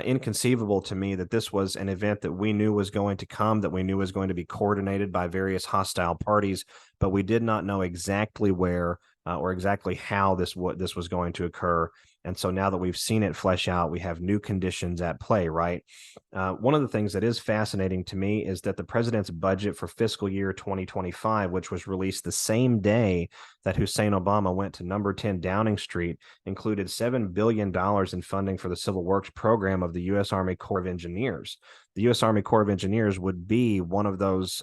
inconceivable to me that this was an event that we knew was going to come, that we knew was going to be coordinated by various hostile parties, but we did not know exactly where or exactly how this was going to occur. And so now that we've seen it flesh out, we have new conditions at play, right? One of the things that is fascinating to me is that the president's budget for fiscal year 2025, which was released the same day that Hussein Obama went to number 10 Downing Street, included $7 billion in funding for the Civil Works program of the U.S. Army Corps of Engineers. The U.S. Army Corps of Engineers would be one of those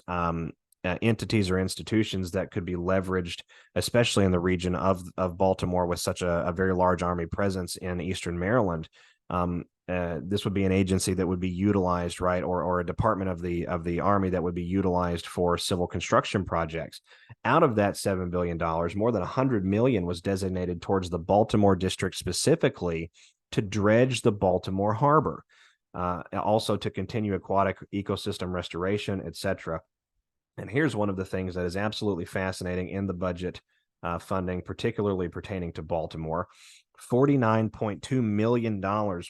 entities or institutions that could be leveraged, especially in the region of Baltimore with such a very large Army presence in Eastern Maryland. This would be an agency that would be utilized, right, or a department of the Army that would be utilized for civil construction projects. Out of that $7 billion, more than $100 million was designated towards the Baltimore district specifically to dredge the Baltimore harbor, also to continue aquatic ecosystem restoration, etc. And here's one of the things that is absolutely fascinating in the budget funding, particularly pertaining to Baltimore. $49.2 million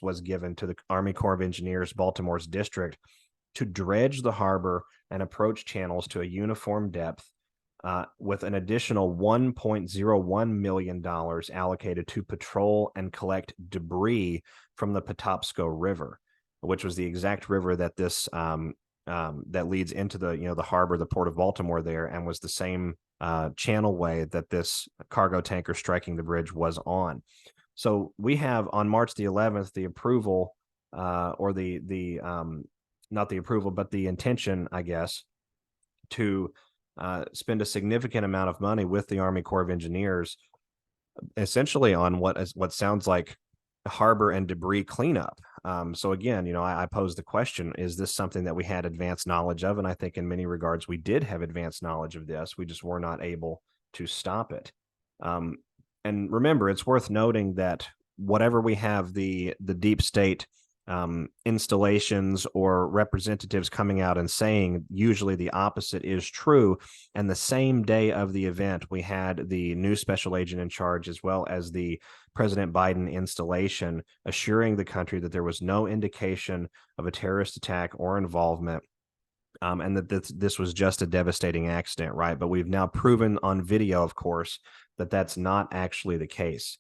was given to the Army Corps of Engineers, Baltimore's district, to dredge the harbor and approach channels to a uniform depth, with an additional $1.01 million allocated to patrol and collect debris from the Patapsco River, which was the exact river that this that leads into the the harbor, the port of Baltimore there, and was the same channelway that this cargo tanker striking the bridge was on. So we have on March the 11th the approval or the not the approval, but the intention, I guess, to spend a significant amount of money with the Army Corps of Engineers, essentially on what sounds like harbor and debris cleanup. So again, I pose the question: is this something that we had advanced knowledge of? And I think in many regards we did have advanced knowledge of this. We just were not able to stop it. And remember, it's worth noting that whatever we have the deep state installations or representatives coming out and saying, usually the opposite is true. And the same day of the event, we had the new special agent in charge, as well as the President Biden installation, assuring the country that there was no indication of a terrorist attack or involvement. And that this was just a devastating accident, right? But we've now proven on video, of course, that that's not actually the case.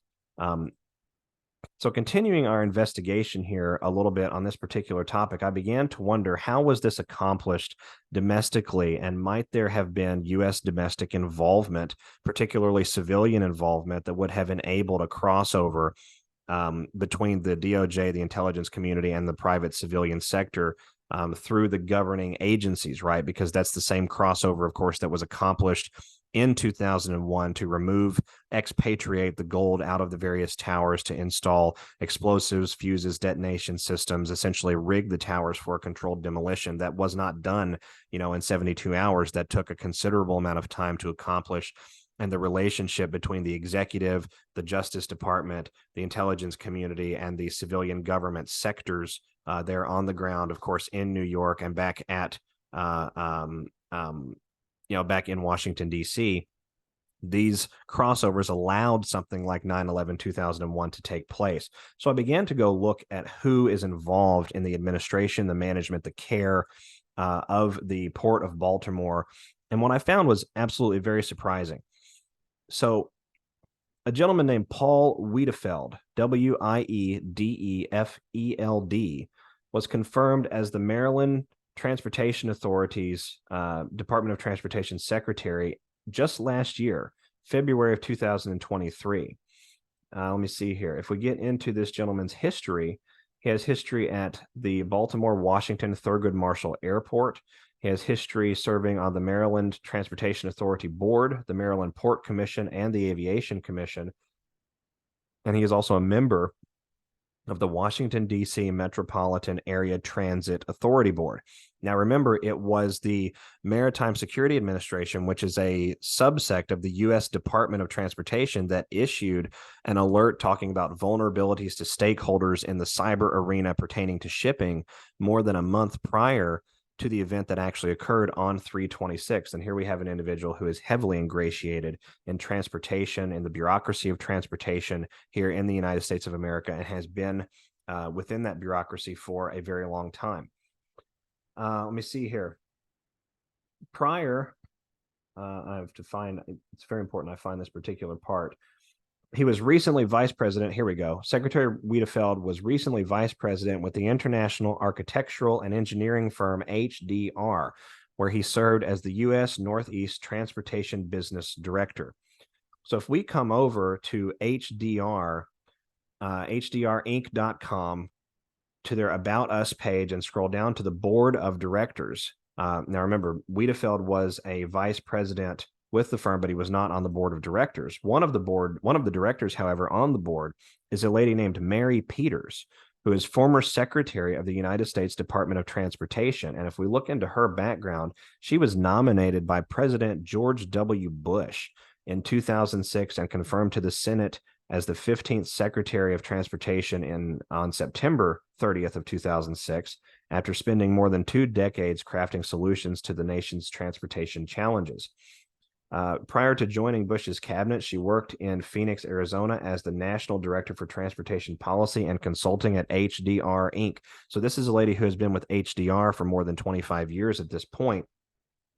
So continuing our investigation here a little bit on this particular topic, I began to wonder, how was this accomplished domestically, and might there have been U.S. domestic involvement, particularly civilian involvement, that would have enabled a crossover between the DOJ, the intelligence community, and the private civilian sector through the governing agencies, right? Because that's the same crossover, of course, that was accomplished in 2001 to expatriate the gold out of the various towers, to install explosives, fuses, detonation systems, essentially rig the towers for a controlled demolition. That was not done, in 72 hours. That took a considerable amount of time to accomplish. And the relationship between the executive, the Justice Department, the intelligence community, and the civilian government sectors there on the ground, of course, in New York and back at back in Washington, D.C., these crossovers allowed something like 9/11/2001 to take place. So I began to go look at who is involved in the administration, the management, the care of the Port of Baltimore. And what I found was absolutely very surprising. So a gentleman named Paul Wiedefeld, Wiedefeld, was confirmed as the Maryland Transportation Authority's Department of Transportation Secretary just last year, February of 2023. Let me see here. If we get into this gentleman's history, he has history at the Baltimore Washington Thurgood Marshall Airport. He has history serving on the Maryland Transportation Authority Board, the Maryland Port Commission, and the Aviation Commission. And he is also a member of the Washington, D.C. Metropolitan Area Transit Authority Board. Now, remember, it was the Maritime Security Administration, which is a subsect of the U.S. Department of Transportation, that issued an alert talking about vulnerabilities to stakeholders in the cyber arena pertaining to shipping more than a month prior to the event that actually occurred on 3/26. And here we have an individual who is heavily ingratiated in transportation, in the bureaucracy of transportation here in the United States of America, and has been within that bureaucracy for a very long time. Let me see here. Prior, I have to find, it's very important I find this particular part. He was recently vice president. Here we go. Secretary Wiedefeld was recently vice president with the international architectural and engineering firm HDR, where he served as the U.S. Northeast Transportation Business Director. So if we come over to HDR, hdrinc.com, to their About Us page and scroll down to the board of directors. Now, remember, Wiedefeld was a vice president with the firm, but he was not on the board of directors. One of the directors, however, on the board is a lady named Mary Peters, who is former secretary of the United States Department of Transportation. And if we look into her background, she was nominated by President George W. Bush in 2006 and confirmed to the Senate as the 15th Secretary of Transportation on September 30th of 2006, after spending more than 2 decades crafting solutions to the nation's transportation challenges. Prior to joining Bush's cabinet, she worked in Phoenix, Arizona as the National Director for Transportation Policy and Consulting at HDR Inc. So this is a lady who has been with HDR for more than 25 years at this point,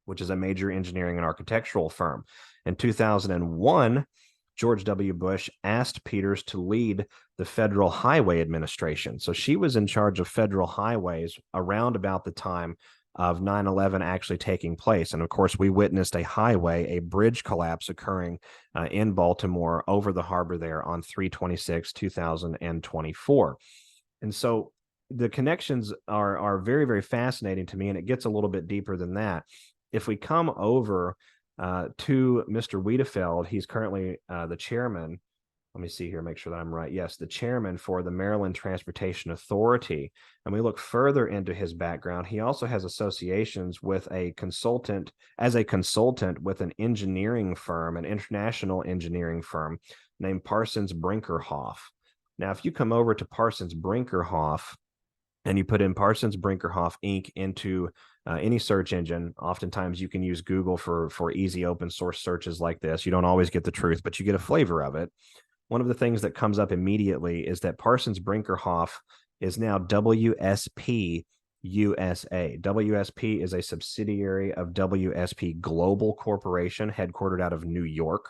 which is a major engineering and architectural firm. In 2001, George W. Bush asked Peters to lead the Federal Highway Administration. So she was in charge of federal highways around about the time of 9/11 actually taking place. And of course, we witnessed a bridge collapse occurring in Baltimore over the harbor there on 3/26/2024. And so the connections are very, very fascinating to me, and it gets a little bit deeper than that. If we come over to Mr. Wiedefeld, he's currently the chairman. Let me see here, make sure that I'm right. Yes, the chairman for the Maryland Transportation Authority. And we look further into his background. He also has associations with a consultant, as a consultant with an engineering firm, an international engineering firm named Parsons Brinkerhoff. Now, if you come over to Parsons Brinkerhoff and you put in Parsons Brinkerhoff Inc. into any search engine, oftentimes you can use Google for easy open source searches like this. You don't always get the truth, but you get a flavor of it. One of the things that comes up immediately is that Parsons Brinkerhoff is now WSP USA. WSP is a subsidiary of WSP Global Corporation, headquartered out of New York.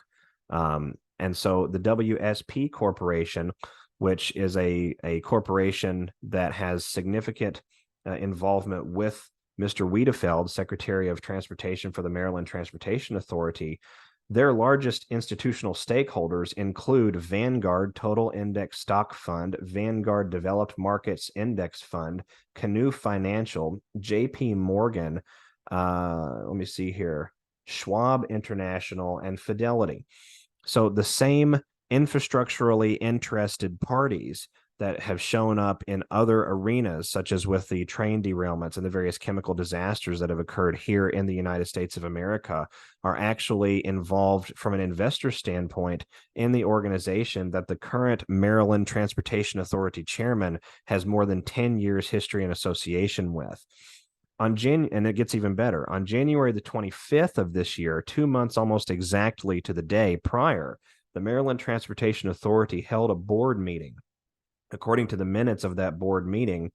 And so the WSP Corporation, which is a corporation that has significant involvement with Mr. Wiedefeld, Secretary of Transportation for the Maryland Transportation Authority, their largest institutional stakeholders include Vanguard Total Index Stock Fund, Vanguard Developed Markets Index Fund, Canoe Financial, JP Morgan, let me see here, Schwab International, and Fidelity. So the same infrastructurally interested parties that have shown up in other arenas, such as with the train derailments and the various chemical disasters that have occurred here in the United States of America, are actually involved from an investor standpoint in the organization that the current Maryland Transportation Authority chairman has more than 10 years history and association with. And it gets even better. On January the 25th of this year, 2 months almost exactly to the day prior, the Maryland Transportation Authority held a board meeting. According to the minutes of that board meeting,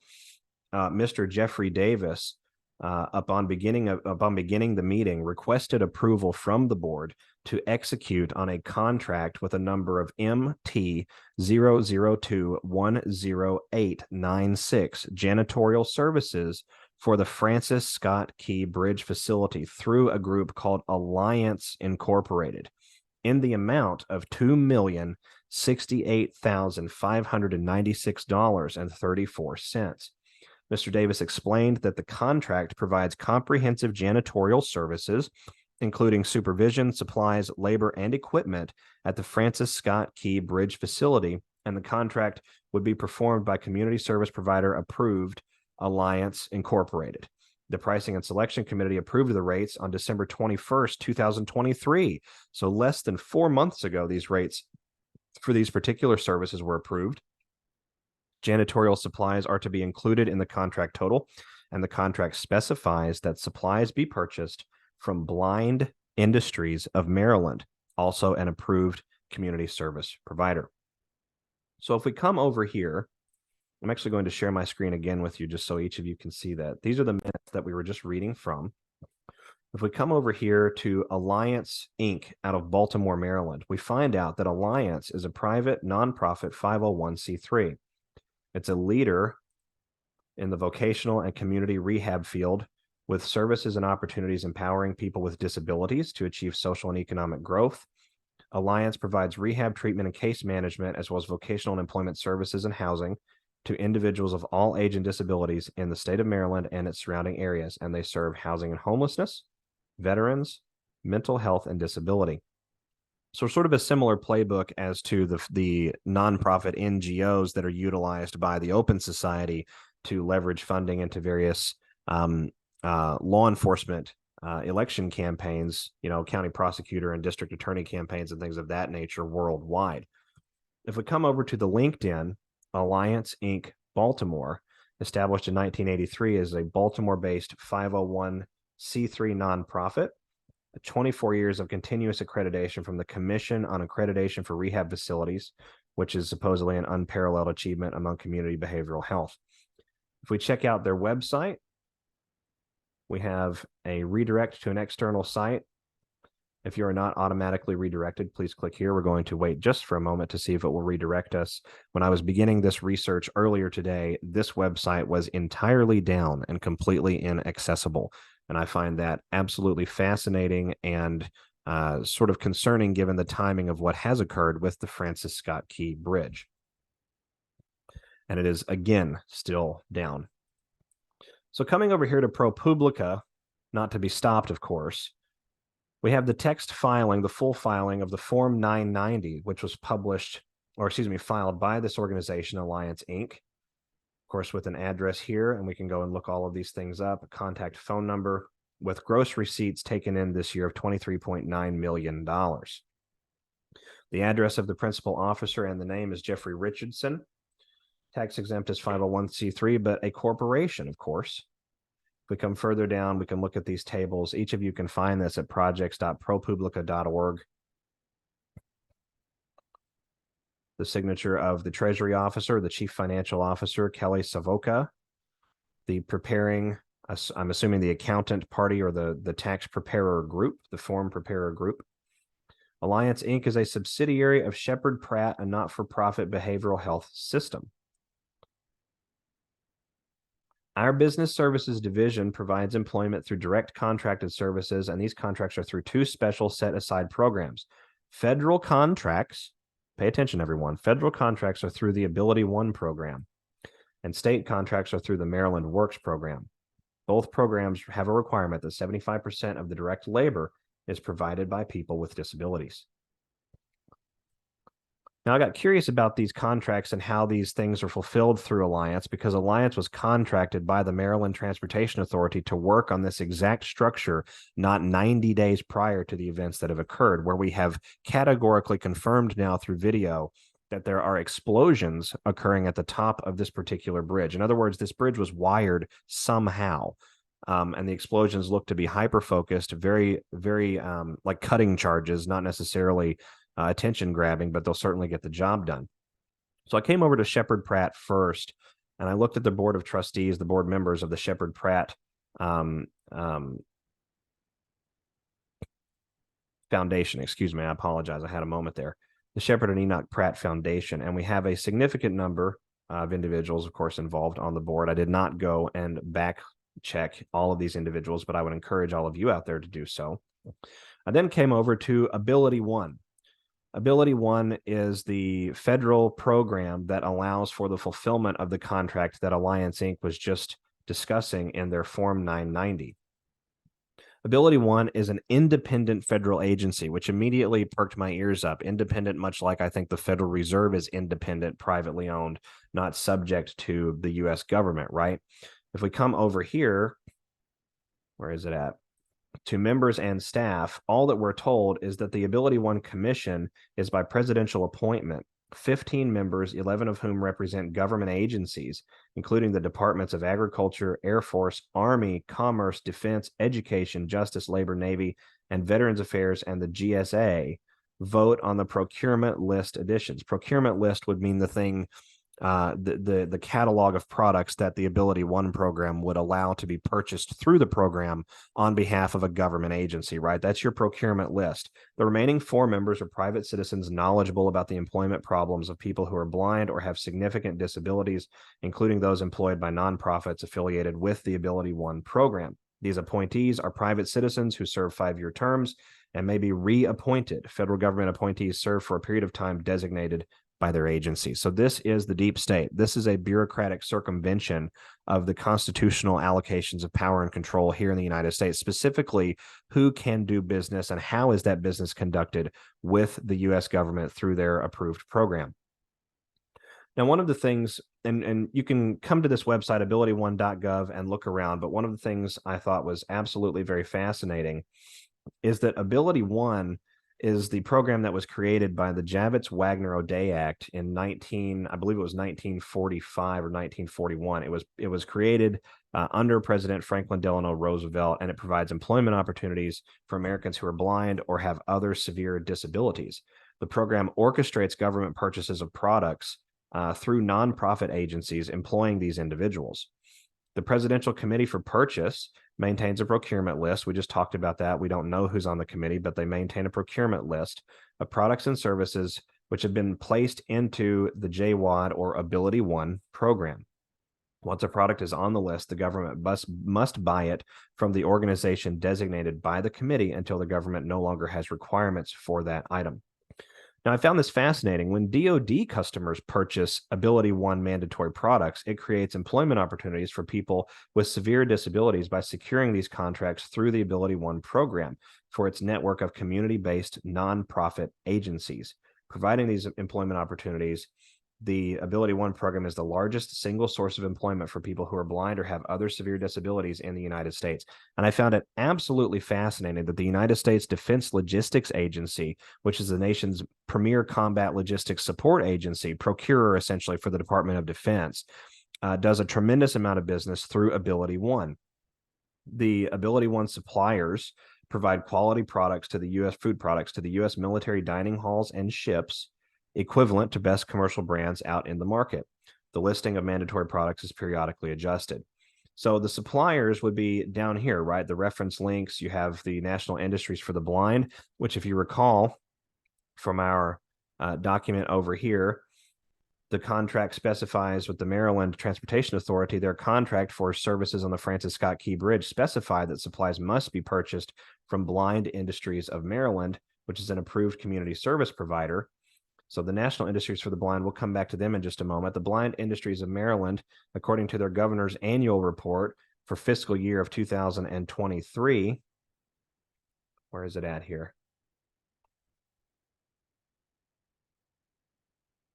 Mr. Jeffrey Davis, upon beginning the meeting, requested approval from the board to execute on a contract with a number of MT002-10896 janitorial services for the Francis Scott Key Bridge facility through a group called Alliance Incorporated, in the amount of $2,068,596.34. Mr. Davis explained that the contract provides comprehensive janitorial services, including supervision, supplies, labor, and equipment at the Francis Scott Key Bridge facility, and the contract would be performed by community service provider approved Alliance Incorporated. The Pricing and Selection Committee approved the rates on December 21st, 2023. So less than 4 months ago, these rates for these particular services were approved. Janitorial supplies are to be included in the contract total, and the contract specifies that supplies be purchased from Blind Industries of Maryland, also an approved community service provider. So if we come over here, I'm actually going to share my screen again with you just so each of you can see that. These are the minutes that we were just reading from. If we come over here to Alliance Inc. out of Baltimore, Maryland, we find out that Alliance is a private nonprofit 501c3. It's a leader in the vocational and community rehab field with services and opportunities empowering people with disabilities to achieve social and economic growth. Alliance provides rehab treatment and case management, as well as vocational and employment services and housing to individuals of all age and disabilities in the state of Maryland and its surrounding areas, and they serve housing and homelessness, veterans, mental health, and disability. So sort of a similar playbook as to the nonprofit NGOs that are utilized by the Open Society to leverage funding into various law enforcement election campaigns, county prosecutor and district attorney campaigns and things of that nature worldwide. If we come over to the LinkedIn, Alliance Inc. Baltimore, established in 1983 as a Baltimore-based 501c3 nonprofit, 24 years of continuous accreditation from the Commission on Accreditation for Rehab Facilities, which is supposedly an unparalleled achievement among community behavioral health. If we check out their website, we have a redirect to an external site. If you are not automatically redirected, please click here. We're going to wait just for a moment to see if it will redirect us. When I was beginning this research earlier today, this website was entirely down and completely inaccessible. And I find that absolutely fascinating and sort of concerning given the timing of what has occurred with the Francis Scott Key Bridge. and it is again still down. So coming over here to ProPublica, not to be stopped, of course, we have the text filing, the full filing of the Form 990, which was published, or excuse me, filed by this organization, Alliance Inc. Of course, with an address here, and we can go and look all of these things up, a contact phone number, with gross receipts taken in this year of $23.9 million. The address of the principal officer and the name is Jeffrey Richardson. Tax exempt as 501c3, but a corporation, of course. If we come further down, we can look at these tables. Each of you can find this at projects.propublica.org. The signature of the Treasury Officer, the Chief Financial Officer, Kelly Savoca. The preparing, I'm assuming the accountant party or the tax preparer group, the form preparer group. Alliance Inc. is a subsidiary of Shepherd Pratt, a not-for-profit behavioral health system. Our business services division provides employment through direct contracted services, and these contracts are through two special set-aside programs. Federal contracts, pay attention, everyone, federal contracts are through the Ability One program, and state contracts are through the Maryland Works program. Both programs have a requirement that 75% of the direct labor is provided by people with disabilities. Now, I got curious about these contracts and how these things are fulfilled through Alliance, because Alliance was contracted by the Maryland Transportation Authority to work on this exact structure not 90 days prior to the events that have occurred, where we have categorically confirmed now through video that there are explosions occurring at the top of this particular bridge. In other words, this bridge was wired somehow. And the explosions look to be hyper-focused, very, very like cutting charges, not necessarily attention grabbing, but they'll certainly get the job done. So I came over to Shepherd Pratt first, and I looked at the board of trustees, the board members of the Shepherd Pratt Foundation. Excuse me, I apologize. I had a moment there. The Shepherd and Enoch Pratt Foundation, and we have a significant number of individuals, of course, involved on the board. I did not go and back check all of these individuals, but I would encourage all of you out there to do so. I then came over to Ability One. Ability One is the federal program that allows for the fulfillment of the contract that Alliance Inc. was just discussing in their Form 990. Ability One is an independent federal agency, which immediately perked my ears up. Independent, much like I think the Federal Reserve is independent, privately owned, not subject to the U.S. government, right? If we come over here, where is it at? To members and staff, all that we're told is that the Ability One Commission is by presidential appointment, 15 members, 11 of whom represent government agencies, including the Departments of Agriculture, Air Force, Army, Commerce, Defense, Education, Justice, Labor, Navy, and Veterans Affairs, and the GSA, vote on the procurement list additions. Procurement list would mean the thing, the catalog of products that the Ability One program would allow to be purchased through the program on behalf of a government agency, right? That's your procurement list. The remaining 4 members are private citizens knowledgeable about the employment problems of people who are blind or have significant disabilities, including those employed by nonprofits affiliated with the Ability One program. These appointees are private citizens who serve 5-year terms and may be reappointed. Federal government appointees serve for a period of time designated by their agency. So this is the deep state. This is a bureaucratic circumvention of the constitutional allocations of power and control here in the United States, specifically who can do business and how is that business conducted with the U.S. government through their approved program. Now, one of the things, and you can come to this website, abilityone.gov, and look around, but one of the things I thought was absolutely very fascinating is that Ability One is the program that was created by the Javits-Wagner-O'Day Act in I believe it was 1945 or 1941. It was created under President Franklin Delano Roosevelt, and it provides employment opportunities for Americans who are blind or have other severe disabilities. The program orchestrates government purchases of products through nonprofit agencies employing these individuals. The Presidential Committee for Purchase maintains a procurement list. We just talked about that. We don't know who's on the committee, but they maintain a procurement list of products and services which have been placed into the JWAD or Ability One program. Once a product is on the list, the government must buy it from the organization designated by the committee until the government no longer has requirements for that item. Now, I found this fascinating. When DoD customers purchase Ability One mandatory products, it creates employment opportunities for people with severe disabilities by securing these contracts through the Ability One program for its network of community-based nonprofit agencies. Providing these employment opportunities, the Ability One program is the largest single source of employment for people who are blind or have other severe disabilities in the United States. And I found it absolutely fascinating that the United States Defense Logistics Agency, which is the nation's premier combat logistics support agency, procurer essentially for the Department of Defense, does a tremendous amount of business through Ability One. The Ability One suppliers provide quality products to the U.S. food products to the U.S. military dining halls and ships, equivalent to best commercial brands out in the market. The listing of mandatory products is periodically adjusted. So the suppliers would be down here, right? The reference links, you have the National Industries for the Blind, which, if you recall from our document over here, the contract specifies with the Maryland Transportation Authority, their contract for services on the Francis Scott Key Bridge specified that supplies must be purchased from Blind Industries of Maryland, which is an approved community service provider. So the National Industries for the Blind, we'll come back to them in just a moment. The Blind Industries of Maryland, according to their governor's annual report for fiscal year of 2023, where is it at here?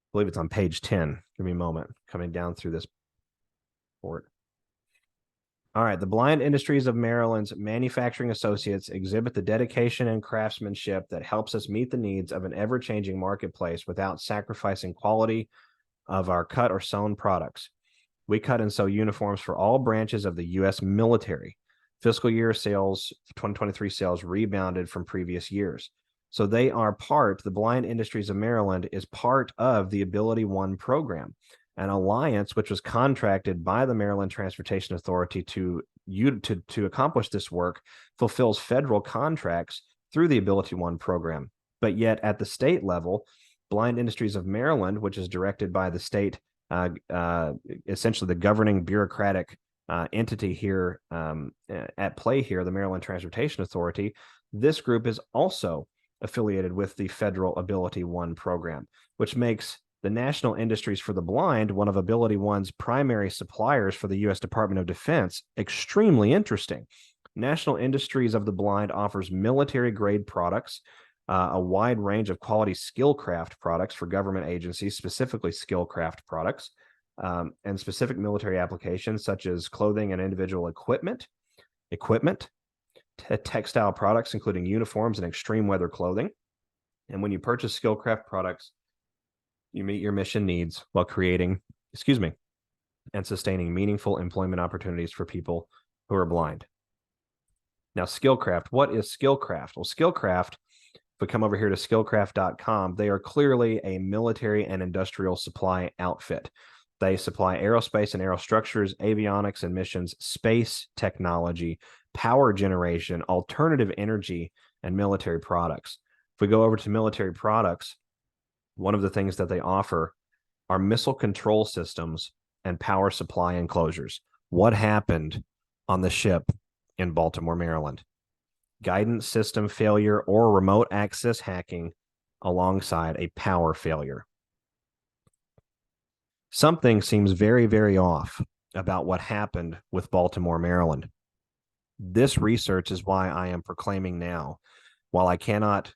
I believe it's on page 10. Give me a moment. Coming down through this report. All right. The Blind Industries of Maryland's manufacturing associates exhibit the dedication and craftsmanship that helps us meet the needs of an ever-changing marketplace without sacrificing quality of our cut or sewn products. We cut and sew uniforms for all branches of the U.S. military. Fiscal year sales, 2023 sales rebounded from previous years. So they are the Blind Industries of Maryland is part of the Ability One program, an alliance which was contracted by the Maryland Transportation Authority to accomplish this work, fulfills federal contracts through the Ability One program. But yet at the state level, Blind Industries of Maryland, which is directed by the state, essentially the governing bureaucratic entity here at play here, the Maryland Transportation Authority, this group is also affiliated with the federal Ability One program, which makes the National Industries for the Blind, one of Ability One's primary suppliers for the U.S. Department of Defense, extremely interesting. National Industries of the Blind offers military-grade products, a wide range of quality skillcraft products for government agencies, specifically skillcraft products, and specific military applications such as clothing and individual equipment, textile products, including uniforms and extreme weather clothing. And when you purchase skillcraft products, you meet your mission needs while creating, and sustaining meaningful employment opportunities for people who are blind. Now, skillcraft. What is skillcraft? Well, skillcraft, if we come over here to skillcraft.com, they are clearly a military and industrial supply outfit. They supply aerospace and aerostructures, avionics and missions, space technology, power generation, alternative energy, and military products. If we go over to military products, one of the things that they offer are missile control systems and power supply enclosures. What happened on the ship in Baltimore, Maryland? Guidance system failure or remote access hacking alongside a power failure. Something seems very, very off about what happened with Baltimore, Maryland. This research is why I am proclaiming now, while I cannot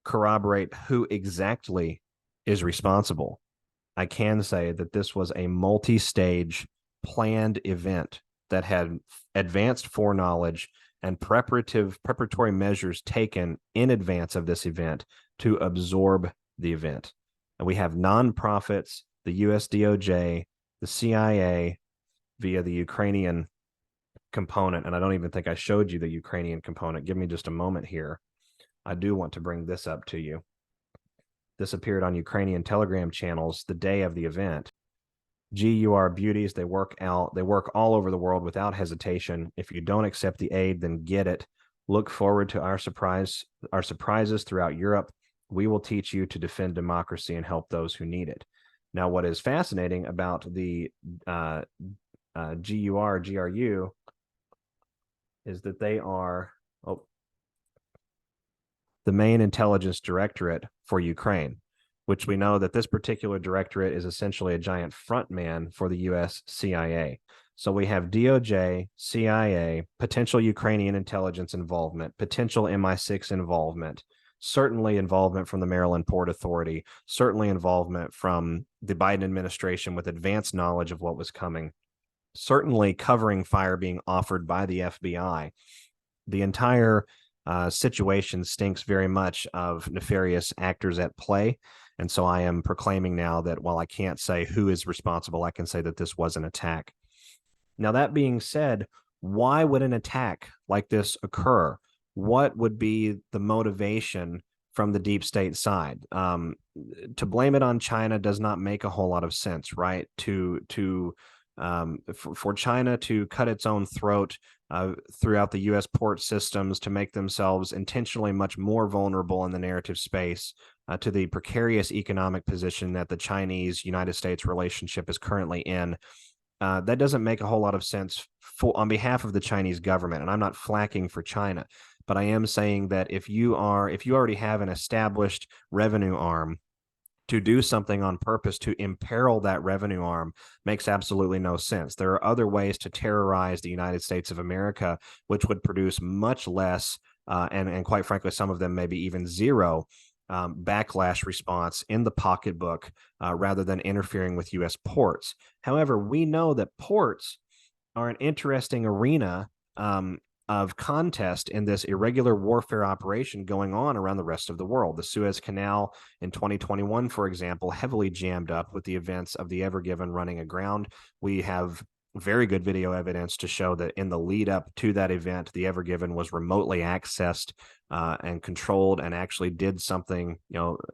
corroborate who exactly is responsible, I can say that this was a multi-stage planned event that had advanced foreknowledge and preparatory measures taken in advance of this event to absorb the event. And we have nonprofits, the US DOJ, the CIA, via the Ukrainian component. And I don't even think I showed you the Ukrainian component. Give me just a moment here. I do want to bring this up to you. This appeared on Ukrainian Telegram channels the day of the event. GUR beauties, they work all over the world without hesitation. If you don't accept the aid, then get it. Look forward to our surprises throughout Europe. We will teach you to defend democracy and help those who need it. Now, what is fascinating about the GRU is that they are, the main intelligence directorate for Ukraine, which we know that this particular directorate is essentially a giant front man for the U.S. CIA. So we have DOJ, CIA, potential Ukrainian intelligence involvement, potential MI6 involvement, certainly involvement from the Maryland Port Authority, certainly involvement from the Biden administration with advanced knowledge of what was coming, certainly covering fire being offered by the FBI. The entire situation stinks very much of nefarious actors at play. And so I am proclaiming now that while I can't say who is responsible, I can say that this was an attack. Now, that being said, why would an attack like this occur? What would be the motivation from the deep state side? To blame it on China does not make a whole lot of sense, right? For China to cut its own throat throughout the U.S. port systems to make themselves intentionally much more vulnerable in the narrative space to the precarious economic position that the Chinese-United States relationship is currently in. That doesn't make a whole lot of sense on behalf of the Chinese government. And I'm not flacking for China, but I am saying that if you already have an established revenue arm, to do something on purpose to imperil that revenue arm makes absolutely no sense. There are other ways to terrorize the United States of America, which would produce much less, and quite frankly, some of them maybe even zero backlash response in the pocketbook rather than interfering with U.S. ports. However, we know that ports are an interesting arena of contest in this irregular warfare operation going on around the rest of the world. The Suez Canal in 2021, for example, heavily jammed up with the events of the Ever Given running aground. We have very good video evidence to show that in the lead up to that event, the Ever Given was remotely accessed and controlled and actually did something,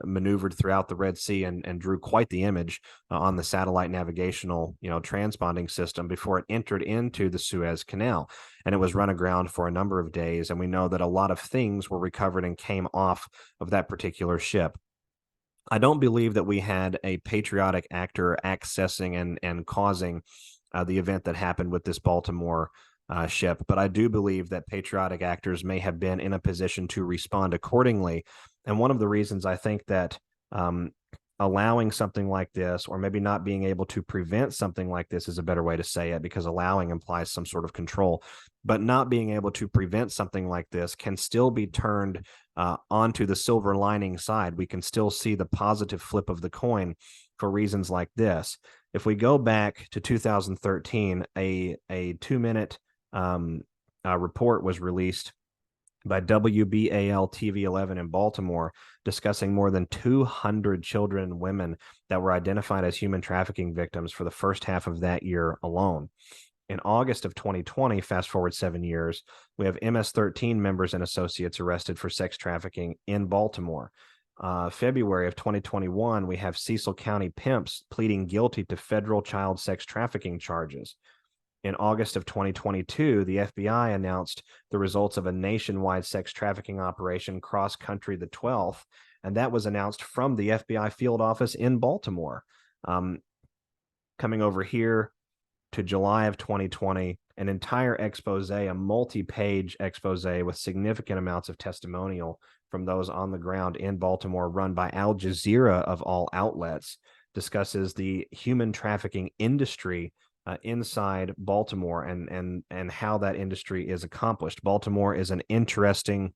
maneuvered throughout the Red Sea and drew quite the image on the satellite navigational, transponding system before it entered into the Suez Canal. And it was run aground for a number of days. And we know that a lot of things were recovered and came off of that particular ship. I don't believe that we had a patriotic actor accessing and causing the event that happened with this Baltimore ship, but I do believe that patriotic actors may have been in a position to respond accordingly. And one of the reasons I think that allowing something like this, or maybe not being able to prevent something like this is a better way to say it, because allowing implies some sort of control, but not being able to prevent something like this can still be turned onto the silver lining side. We can still see the positive flip of the coin for reasons like this. If we go back to 2013, a 2-minute report was released by WBAL TV 11 in Baltimore discussing more than 200 children and women that were identified as human trafficking victims for the first half of that year alone. In August of 2020, fast forward 7 years, we have MS-13 members and associates arrested for sex trafficking in Baltimore. February of 2021, we have Cecil County pimps pleading guilty to federal child sex trafficking charges. In August of 2022, the FBI announced the results of a nationwide sex trafficking operation, Cross Country the 12th, and that was announced from the FBI field office in Baltimore. Coming over here to July of 2020, an entire expose, a multi-page expose with significant amounts of testimonial from those on the ground in Baltimore, run by Al Jazeera of all outlets, discusses the human trafficking industry inside Baltimore and how that industry is accomplished. Baltimore is an interesting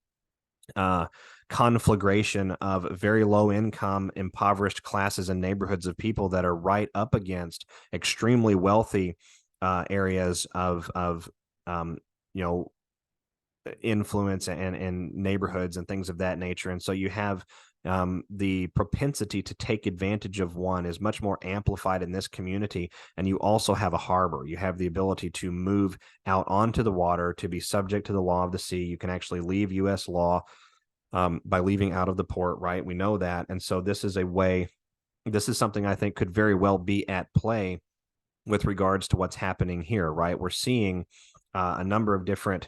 conflagration of very low income, impoverished classes and neighborhoods of people that are right up against extremely wealthy areas of influence and neighborhoods and things of that nature. And so you have the propensity to take advantage of one is much more amplified in this community. And you also have a harbor. You have the ability to move out onto the water, to be subject to the law of the sea. You can actually leave U.S. law by leaving out of the port, right? We know that. And so this is a way, this is something I think could very well be at play with regards to what's happening here, right? We're seeing a number of different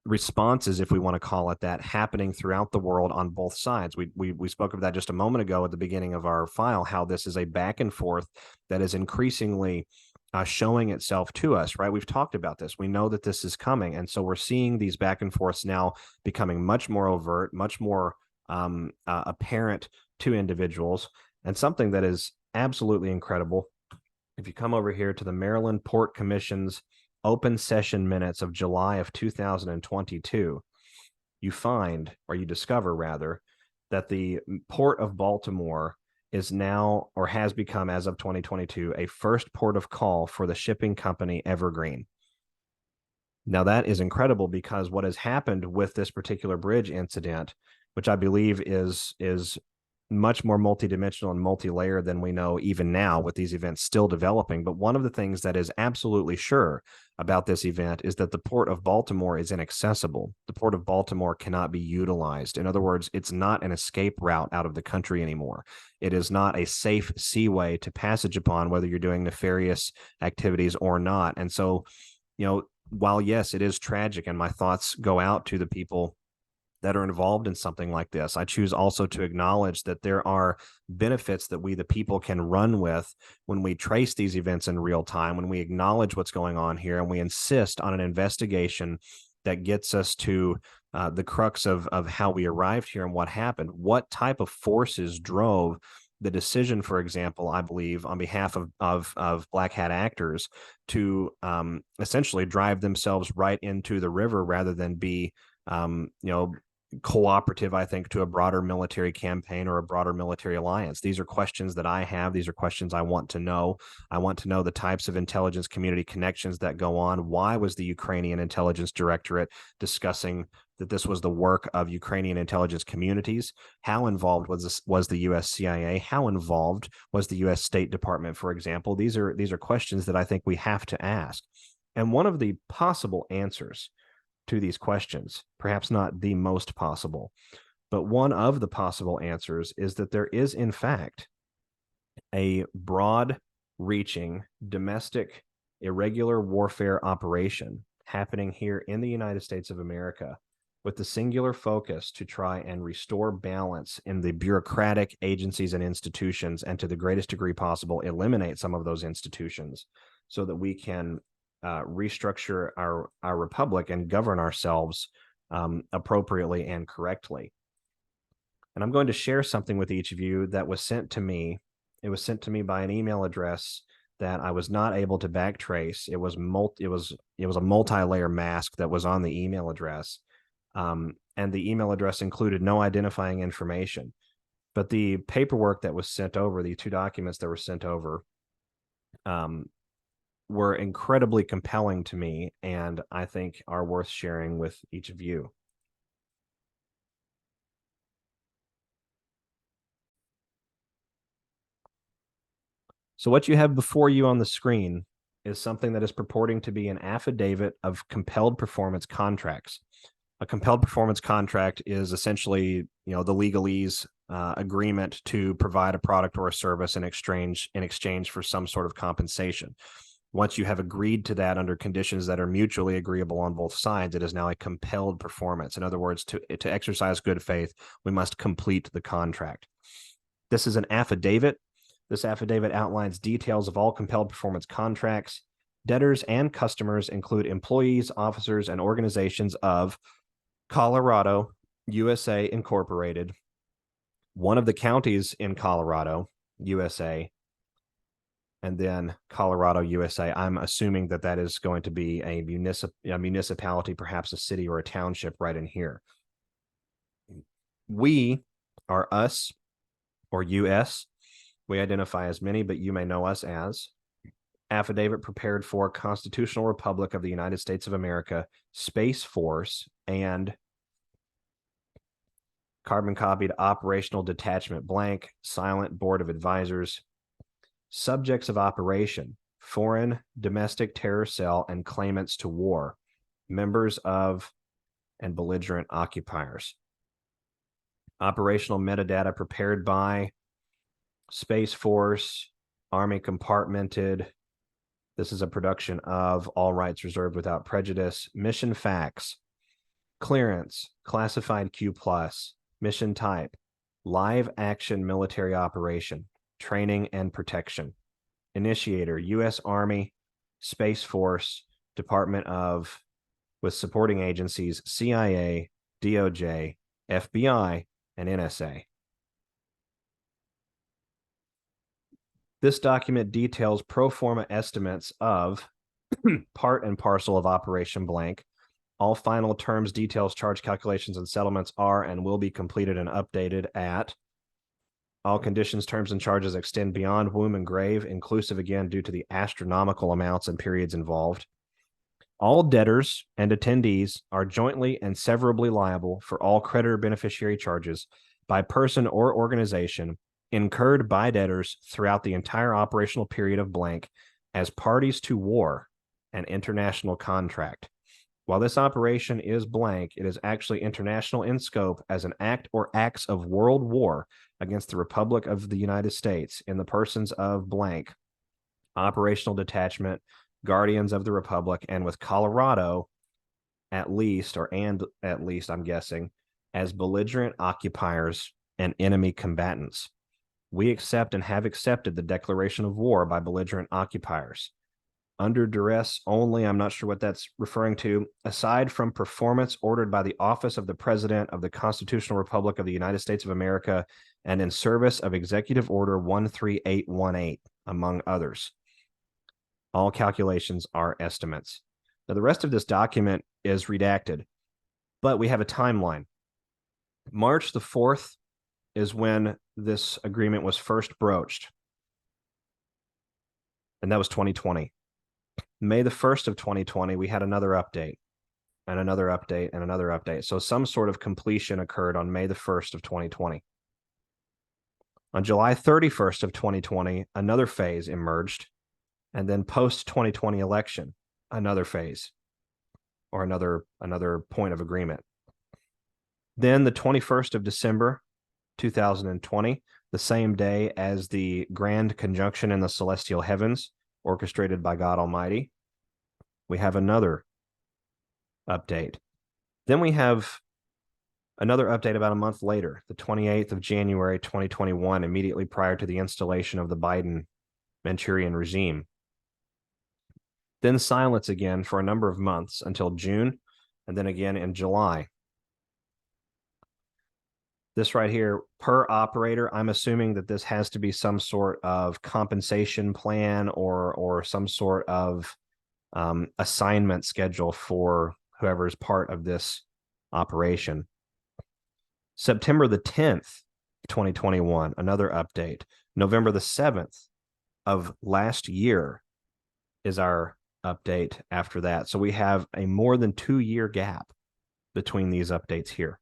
responses, if we want to call it that, happening throughout the world on both sides. We spoke of that just a moment ago at the beginning of our file, how this is a back and forth that is increasingly showing itself to us, right? We've talked about this. We know that this is coming. And so we're seeing these back and forths now becoming much more overt, much more apparent to individuals. And something that is absolutely incredible, if you come over here to the Maryland Port Commission's open session minutes of July of 2022, you find, or you discover rather, that the Port of Baltimore is now, or has become as of 2022, a first port of call for the shipping company Evergreen. Now that is incredible, because what has happened with this particular bridge incident, which I believe is much more multidimensional and multi-layered than we know even now, with these events still developing. But one of the things that is absolutely sure about this event is that the Port of Baltimore is inaccessible. The Port of Baltimore cannot be utilized. In other words, it's not an escape route out of the country anymore. It is not a safe seaway to passage upon, whether you're doing nefarious activities or not. And so, while yes, it is tragic, and my thoughts go out to the people that are involved in something like this, I choose also to acknowledge that there are benefits that we, the people, can run with when we trace these events in real time, when we acknowledge what's going on here, and we insist on an investigation that gets us to the crux of how we arrived here and what happened. What type of forces drove the decision, for example, I believe, on behalf of black hat actors to essentially drive themselves right into the river rather than be cooperative, I think, to a broader military campaign or a broader military alliance. These are questions that I have. These are questions I want to know. I want to know the types of intelligence community connections that go on. Why was the Ukrainian Intelligence Directorate discussing that this was the work of Ukrainian intelligence communities? How involved was the U.S. CIA? How involved was the U.S. State Department, for example? These are questions that I think we have to ask. And one of the possible answers to these questions, perhaps not the most possible, but one of the possible answers, is that there is, in fact, a broad-reaching domestic irregular warfare operation happening here in the United States of America, with the singular focus to try and restore balance in the bureaucratic agencies and institutions, and to the greatest degree possible, eliminate some of those institutions so that we can restructure our republic and govern ourselves appropriately and correctly. And I'm going to share something with each of you that was sent to me. It was sent to me by an email address that I was not able to backtrace. It was a multi-layer mask that was on the email address, and the email address included no identifying information. But the paperwork that was sent over, the 2 documents that were sent over, were incredibly compelling to me, and I think are worth sharing with each of you. So what you have before you on the screen is something that is purporting to be an affidavit of compelled performance contracts. A compelled performance contract is essentially, the legalese agreement to provide a product or a service in exchange for some sort of compensation. Once you have agreed to that under conditions that are mutually agreeable on both sides, it is now a compelled performance. In other words, to exercise good faith, we must complete the contract. This is an affidavit. This affidavit outlines details of all compelled performance contracts. Debtors and customers include employees, officers, and organizations of Colorado, USA Incorporated, one of the counties in Colorado, USA, and then Colorado, USA. I'm assuming that is going to be a municipality, perhaps a city or a township right in here. We are us, or US. We identify as many, but you may know us as affidavit prepared for Constitutional Republic of the United States of America, Space Force, and carbon copied Operational Detachment blank, Silent Board of Advisors. Subjects of operation: foreign, domestic terror cell, and claimants to war, members of and belligerent occupiers. Operational metadata prepared by Space Force, Army compartmented. This is a production of, all rights reserved without prejudice. Mission facts: clearance, classified Q+, mission type, live action military operation, training and protection. Initiator: U.S. Army, Space Force, with supporting agencies, CIA, DOJ, FBI, and NSA. This document details pro forma estimates of part and parcel of Operation Blank. All final terms, details, charge calculations, and settlements are and will be completed and updated at. All conditions, terms, and charges extend beyond womb and grave, inclusive again due to the astronomical amounts and periods involved. All debtors and attendees are jointly and severably liable for all creditor beneficiary charges by person or organization incurred by debtors throughout the entire operational period of blank as parties to war and international contract. While this operation is blank, it is actually international in scope as an act or acts of world war against the Republic of the United States in the persons of blank, operational detachment, guardians of the Republic, and with Colorado at least, I'm guessing, as belligerent occupiers and enemy combatants. We accept and have accepted the declaration of war by belligerent occupiers. Under duress only, I'm not sure what that's referring to, aside from performance ordered by the office of the President of the Constitutional Republic of the United States of America and in service of Executive Order 13818, among others. All calculations are estimates. Now, the rest of this document is redacted, but we have a timeline. March the 4th is when this agreement was first broached, and that was 2020. May the 1st of 2020, we had another update and another update and another update. So some sort of completion occurred on May the 1st of 2020. On July 31st of 2020, another phase emerged. And then post-2020 election, another phase or another point of agreement. Then the 21st of December, 2020, the same day as the Grand Conjunction in the Celestial Heavens, orchestrated by God Almighty, we have another update. Then we have another update about a month later, the 28th of January, 2021, immediately prior to the installation of the Biden Manchurian regime. Then silence again for a number of months until June, and then again in July. This right here, per operator, I'm assuming that this has to be some sort of compensation plan or some sort of assignment schedule for whoever is part of this operation. September the 10th, 2021, another update. November the 7th of last year is our update after that. So we have a more than 2-year gap between these updates here.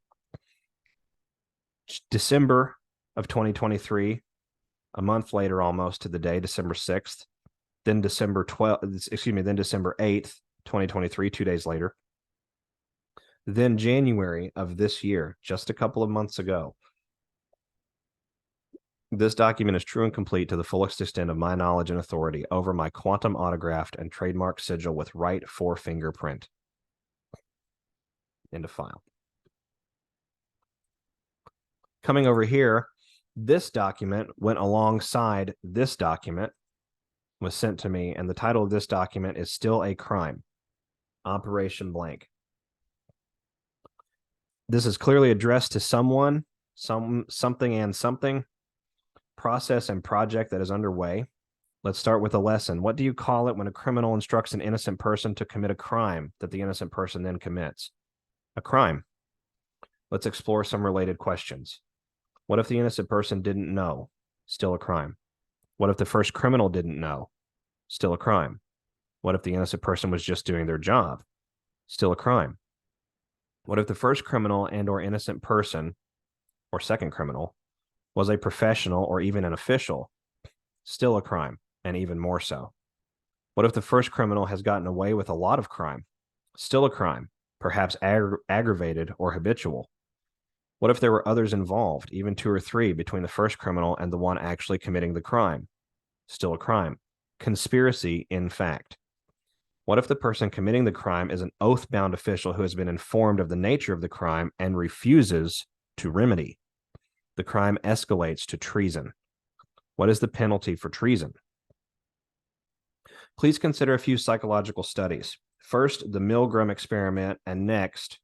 December of 2023, a month later almost to the day, December 6th, then December 8th, 2023, 2 days later. Then January of this year, just a couple of months ago. This document is true and complete to the fullest extent of my knowledge and authority over my quantum autographed and trademark sigil with right forefinger print. End of file. Coming over here, this document went alongside this document, was sent to me, and the title of this document is Still a Crime, Operation Blank. This is clearly addressed to someone, something and something, process and project that is underway. Let's start with a lesson. What do you call it when a criminal instructs an innocent person to commit a crime that the innocent person then commits? A crime. Let's explore some related questions. What if the innocent person didn't know? Still a crime. What if the first criminal didn't know? Still a crime. What if the innocent person was just doing their job? Still a crime. What if the first criminal and or innocent person, or second criminal, was a professional or even an official? Still a crime, and even more so. What if the first criminal has gotten away with a lot of crime? Still a crime, perhaps aggravated or habitual. What if there were others involved, even 2 or 3, between the first criminal and the one actually committing the crime? Still a crime. Conspiracy, in fact. What if the person committing the crime is an oath-bound official who has been informed of the nature of the crime and refuses to remedy? The crime escalates to treason. What is the penalty for treason? Please consider a few psychological studies. First, the Milgram experiment, and next,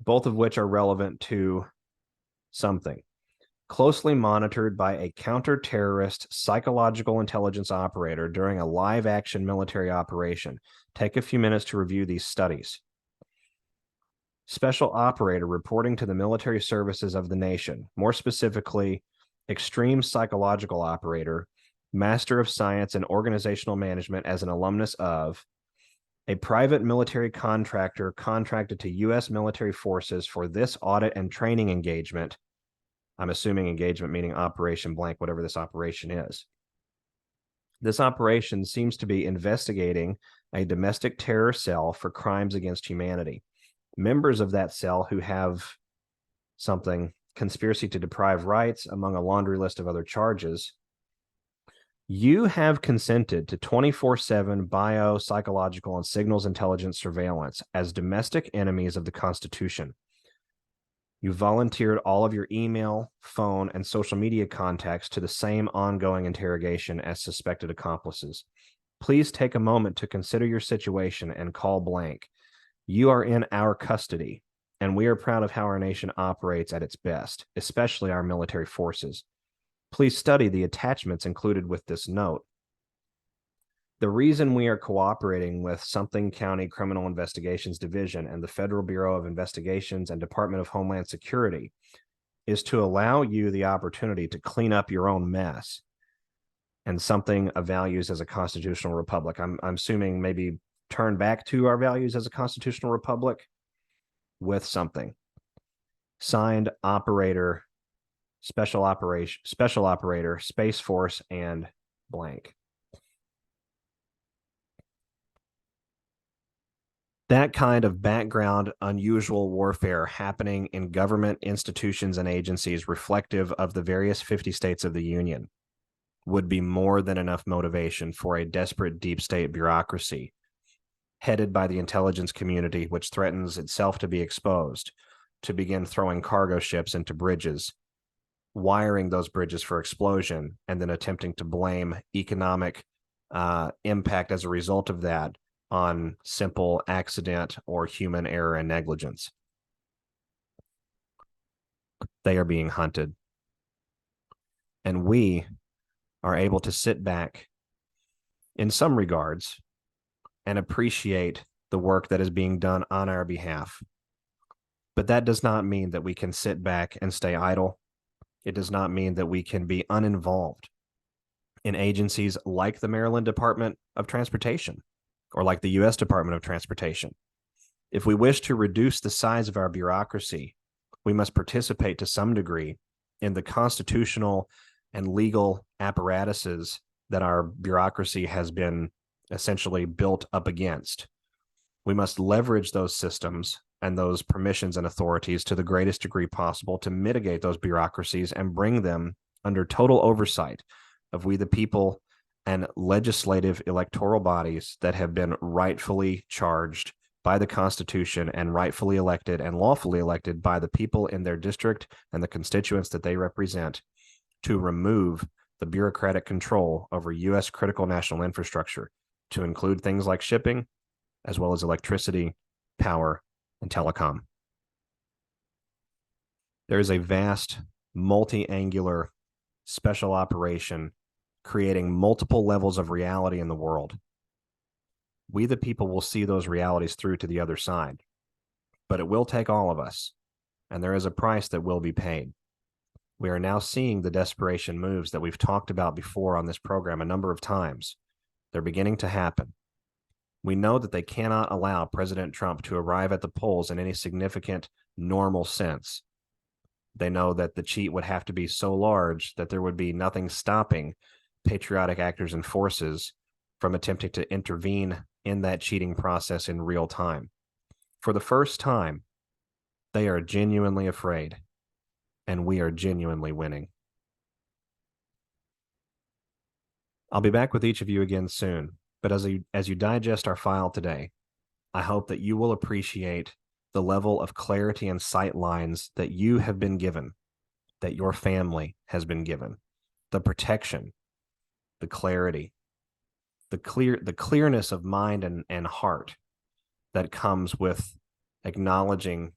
both of which are relevant to something. Closely monitored by a counter-terrorist psychological intelligence operator during a live-action military operation. Take a few minutes to review these studies. Special operator reporting to the military services of the nation, more specifically, extreme psychological operator, master of science and organizational management as an alumnus of, a private military contractor contracted to U.S. military forces for this audit and training engagement. I'm assuming engagement meaning operation blank, whatever this operation is. This operation seems to be investigating a domestic terror cell for crimes against humanity. Members of that cell who have something, conspiracy to deprive rights, among a laundry list of other charges. You have consented to 24/7 biopsychological and signals intelligence surveillance as domestic enemies of the Constitution. You volunteered all of your email, phone, and social media contacts to the same ongoing interrogation as suspected accomplices. Please take a moment to consider your situation and call blank. You are in our custody, and we are proud of how our nation operates at its best, especially our military forces. Please study the attachments included with this note. The reason we are cooperating with Something County Criminal Investigations Division and the Federal Bureau of Investigations and Department of Homeland Security is to allow you the opportunity to clean up your own mess and something of values as a constitutional republic. I'm assuming maybe turn back to our values as a constitutional republic with something. Signed, operator, special operator, Space Force, and blank. That kind of background, unusual warfare happening in government institutions and agencies reflective of the various 50 states of the Union would be more than enough motivation for a desperate deep state bureaucracy headed by the intelligence community, which threatens itself to be exposed, to begin throwing cargo ships into bridges, wiring those bridges for explosion, and then attempting to blame economic impact as a result of that on simple accident or human error and negligence. They are being hunted. And we are able to sit back in some regards and appreciate the work that is being done on our behalf. But that does not mean that we can sit back and stay idle. It does not mean that we can be uninvolved in agencies like the Maryland Department of Transportation or like the U.S. Department of Transportation. If we wish to reduce the size of our bureaucracy, we must participate to some degree in the constitutional and legal apparatuses that our bureaucracy has been essentially built up against. We must leverage those systems and those permissions and authorities to the greatest degree possible to mitigate those bureaucracies and bring them under total oversight of we the people and legislative electoral bodies that have been rightfully charged by the Constitution and rightfully elected and lawfully elected by the people in their district and the constituents that they represent to remove the bureaucratic control over U.S. critical national infrastructure, to include things like shipping, as well as electricity, power, and telecom. There is a vast, multi-angular special operation creating multiple levels of reality in the world. We, the people, will see those realities through to the other side, but it will take all of us, and there is a price that will be paid. We are now seeing the desperation moves that we've talked about before on this program a number of times. They're beginning to happen. We know that they cannot allow President Trump to arrive at the polls in any significant, normal sense. They know that the cheat would have to be so large that there would be nothing stopping patriotic actors and forces from attempting to intervene in that cheating process in real time. For the first time, they are genuinely afraid, and we are genuinely winning. I'll be back with each of you again soon, but as you digest our file today, I hope that you will appreciate the level of clarity and sight lines that you have been given, that your family has been given, the protection, the clarity, the clearness of mind and heart that comes with acknowledging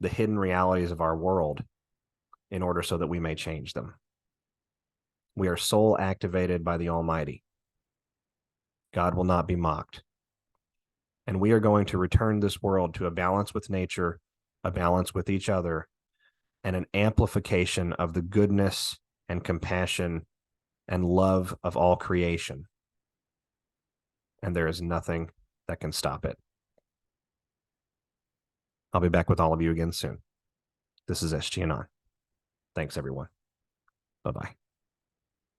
the hidden realities of our world in order so that we may change them. We are soul activated by the Almighty. God will not be mocked. And we are going to return this world to a balance with nature, a balance with each other, and an amplification of the goodness and compassion and love of all creation. And there is nothing that can stop it. I'll be back with all of you again soon. This is SG Anon. Thanks, everyone. Bye-bye.